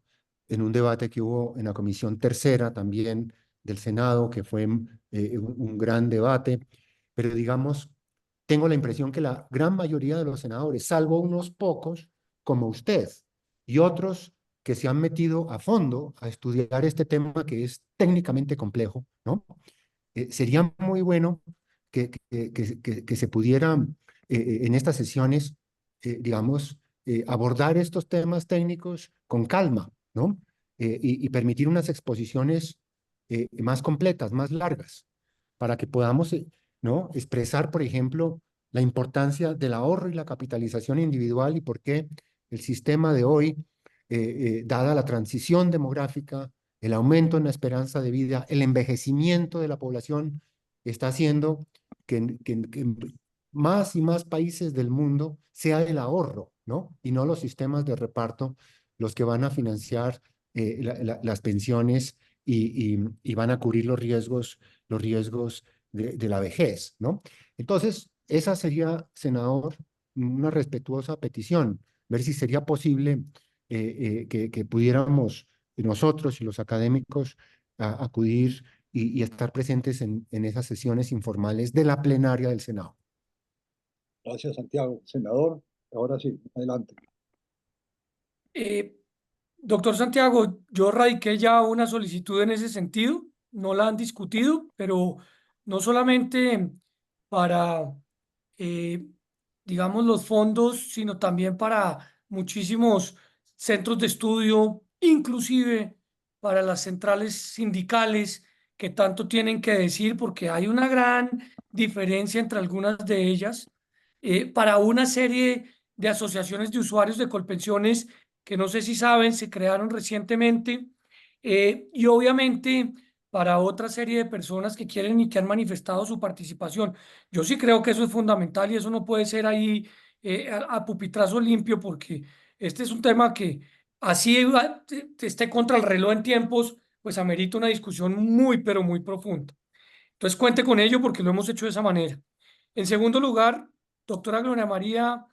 en un debate que hubo en la Comisión Tercera también del Senado, que fue un gran debate, pero digamos, tengo la impresión que la gran mayoría de los senadores, salvo unos pocos, como usted, y otros que se han metido a fondo a estudiar este tema que es técnicamente complejo, ¿no? Sería muy bueno que se pudiera en estas sesiones, digamos, abordar estos temas técnicos con calma, ¿no? Y permitir unas exposiciones más completas, más largas, para que podamos, ¿no? Expresar, por ejemplo, la importancia del ahorro y la capitalización individual y por qué el sistema de hoy, dada la transición demográfica, el aumento en la esperanza de vida, el envejecimiento de la población, está haciendo que más y más países del mundo sea el ahorro, ¿no? Y no los sistemas de reparto los que van a financiar las pensiones y van a cubrir los riesgos de la vejez, ¿no? Entonces, esa sería, senador, una respetuosa petición, ver si sería posible que pudiéramos nosotros y los académicos acudir y estar presentes en esas sesiones informales de la plenaria del Senado. Gracias, Santiago. Senador, ahora sí, adelante. Doctor Santiago, yo radiqué ya una solicitud en ese sentido, no la han discutido, pero no solamente para, digamos, los fondos, sino también para muchísimos centros de estudio, inclusive para las centrales sindicales que tanto tienen que decir, porque hay una gran diferencia entre algunas de ellas, para una serie de asociaciones de usuarios de Colpensiones que no sé si saben, se crearon recientemente, y obviamente para otra serie de personas que quieren y que han manifestado su participación. Yo sí creo que eso es fundamental y eso no puede ser ahí a pupitrazo limpio, porque este es un tema que así esté contra el reloj en tiempos, pues amerita una discusión muy, pero muy profunda. Entonces cuente con ello porque lo hemos hecho de esa manera. En segundo lugar, doctora Gloria María,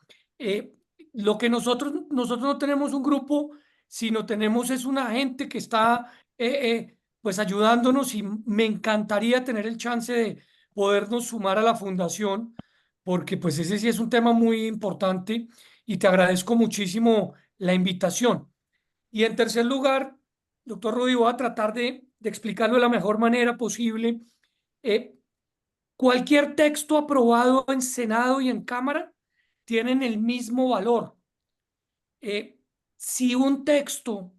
lo que nosotros no tenemos un grupo, sino tenemos es una gente que está pues ayudándonos, y me encantaría tener el chance de podernos sumar a la fundación, porque pues ese sí es un tema muy importante y te agradezco muchísimo la invitación. Y en tercer lugar, doctor Rudy, voy a tratar de explicarlo de la mejor manera posible. Cualquier texto aprobado en Senado y en Cámara tienen el mismo valor. Si un texto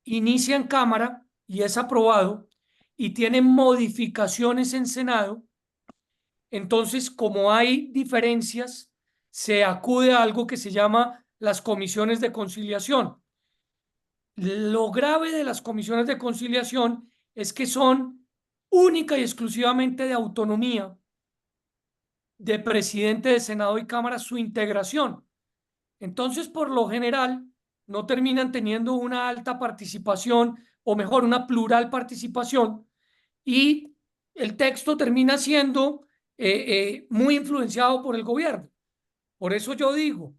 inicia en Cámara y es aprobado y tiene modificaciones en Senado, entonces, como hay diferencias, se acude a algo que se llama las comisiones de conciliación. Lo grave de las comisiones de conciliación es que son única y exclusivamente de autonomía de presidente de Senado y Cámara su integración. Entonces, por lo general, no terminan teniendo una alta participación, o mejor, una plural participación, y el texto termina siendo muy influenciado por el gobierno. Por eso yo digo,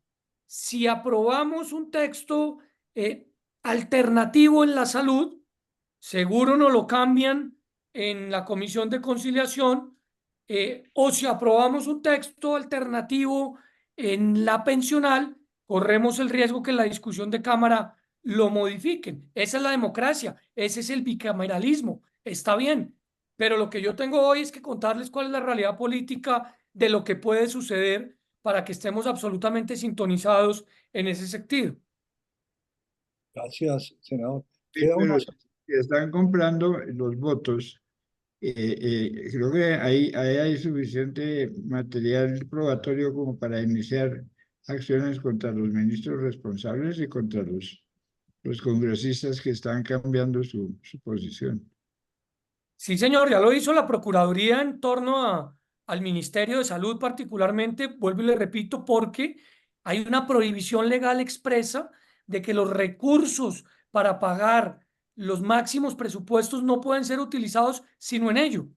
si aprobamos un texto alternativo en la salud, seguro no lo cambian en la Comisión de Conciliación, o si aprobamos un texto alternativo en la pensional, corremos el riesgo que en la discusión de Cámara lo modifiquen. Esa es la democracia, ese es el bicameralismo, está bien, pero lo que yo tengo hoy es que contarles cuál es la realidad política de lo que puede suceder para que estemos absolutamente sintonizados en ese sentido. Gracias, senador. Sí, Queda pero una... si están comprando los votos, creo que ahí hay suficiente material probatorio como para iniciar acciones contra los ministros responsables y contra los congresistas que están cambiando su posición. Sí, señor, ya lo hizo la Procuraduría en torno al Ministerio de Salud particularmente, vuelvo y le repito, porque hay una prohibición legal expresa de que los recursos para pagar los máximos presupuestos no pueden ser utilizados sino en ello.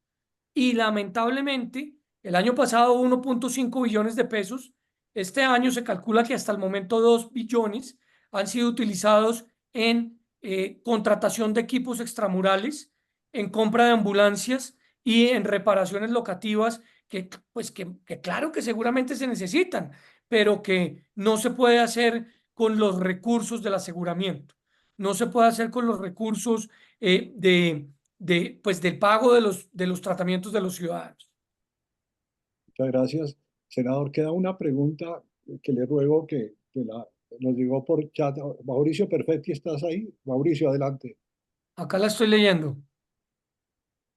Y lamentablemente, el año pasado 1.5 billones de pesos, este año se calcula que hasta el momento 2 billones han sido utilizados en contratación de equipos extramurales, en compra de ambulancias y en reparaciones locativas que, pues, que claro que seguramente se necesitan, pero que no se puede hacer con los recursos del aseguramiento, no se puede hacer con los recursos pues, del pago de los tratamientos de los ciudadanos. Muchas gracias. Senador, queda una pregunta que le ruego nos llegó por chat. Mauricio Perfetti, ¿estás ahí? Mauricio, adelante. Acá la estoy leyendo.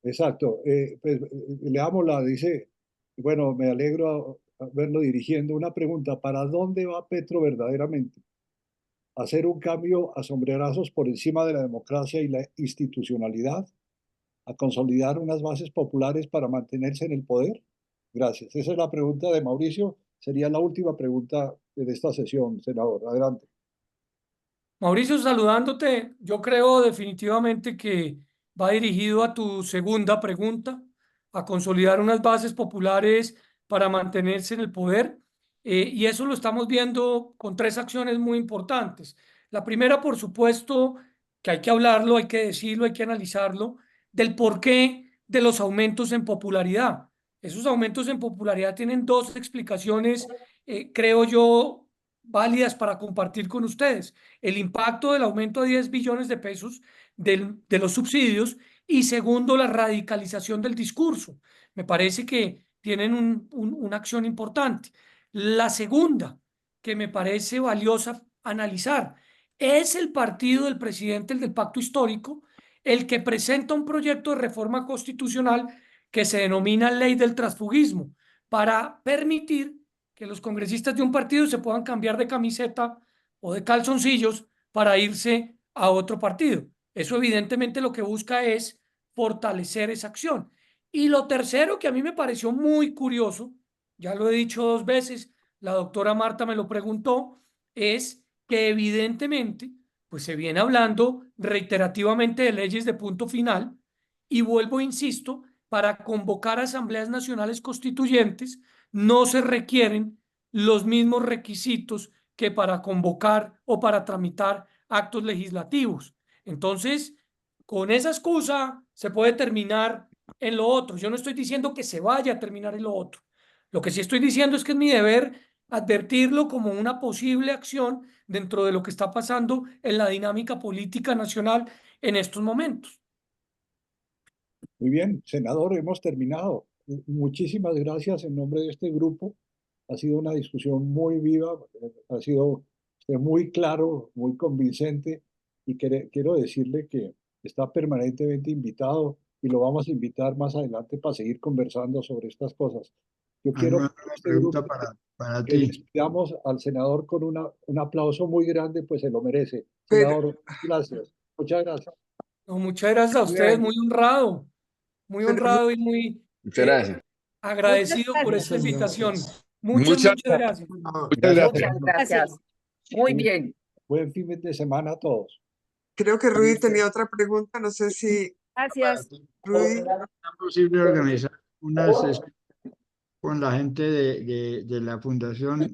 Exacto. Pues, leámosla, dice, bueno, me alegro a verlo dirigiendo. Una pregunta, ¿para dónde va Petro verdaderamente? ¿Hacer un cambio a sombrerazos por encima de la democracia y la institucionalidad? ¿A consolidar unas bases populares para mantenerse en el poder? Gracias. Esa es la pregunta de Mauricio. Sería la última pregunta de esta sesión, senador. Adelante. Mauricio, saludándote, yo creo definitivamente que va dirigido a tu segunda pregunta, a consolidar unas bases populares para mantenerse en el poder. Y eso lo estamos viendo con 3 acciones muy importantes. La primera, por supuesto, que hay que hablarlo, hay que decirlo, hay que analizarlo, del porqué de los aumentos en popularidad. Esos aumentos en popularidad tienen 2 explicaciones, creo yo, válidas para compartir con ustedes. El impacto del aumento de 10 billones de pesos de los subsidios y segundo, la radicalización del discurso. Me parece que tienen una acción importante. La segunda, que me parece valiosa analizar, es el partido del presidente, el del Pacto Histórico, el que presenta un proyecto de reforma constitucional que se denomina Ley del Transfugismo, para permitir que los congresistas de un partido se puedan cambiar de camiseta o de calzoncillos para irse a otro partido. Eso evidentemente lo que busca es fortalecer esa acción. Y lo tercero que a mí me pareció muy curioso, ya lo he dicho 2 veces, la doctora Marta me lo preguntó, es que evidentemente pues se viene hablando reiterativamente de leyes de punto final y vuelvo, insisto, para convocar asambleas nacionales constituyentes no se requieren los mismos requisitos que para convocar o para tramitar actos legislativos. Entonces, con esa excusa se puede terminar en lo otro. Yo no estoy diciendo que se vaya a terminar en lo otro. Lo que sí estoy diciendo es que es mi deber advertirlo como una posible acción dentro de lo que está pasando en la dinámica política nacional en estos momentos. Muy bien, senador, hemos terminado. Muchísimas gracias en nombre de este grupo. Ha sido una discusión muy viva, ha sido muy claro, muy convincente y quiero decirle que está permanentemente invitado y lo vamos a invitar más adelante para seguir conversando sobre estas cosas. Yo quiero Una este pregunta grupo para que ti. despidamos al senador con un aplauso muy grande, pues se lo merece. Pero, Senador, gracias. Muchas gracias. No, muchas gracias a ustedes, muy pero honrado y muy Muchas gracias. agradecido por Muchas esta invitación. gracias. Muchas gracias. Muchas gracias. Gracias. Muy bien. Buen fin de semana a todos. creo que Rudy tenía otra pregunta, no sé si Gracias. Rudy. ¿Es posible organizar una sesión con la gente de la Fundación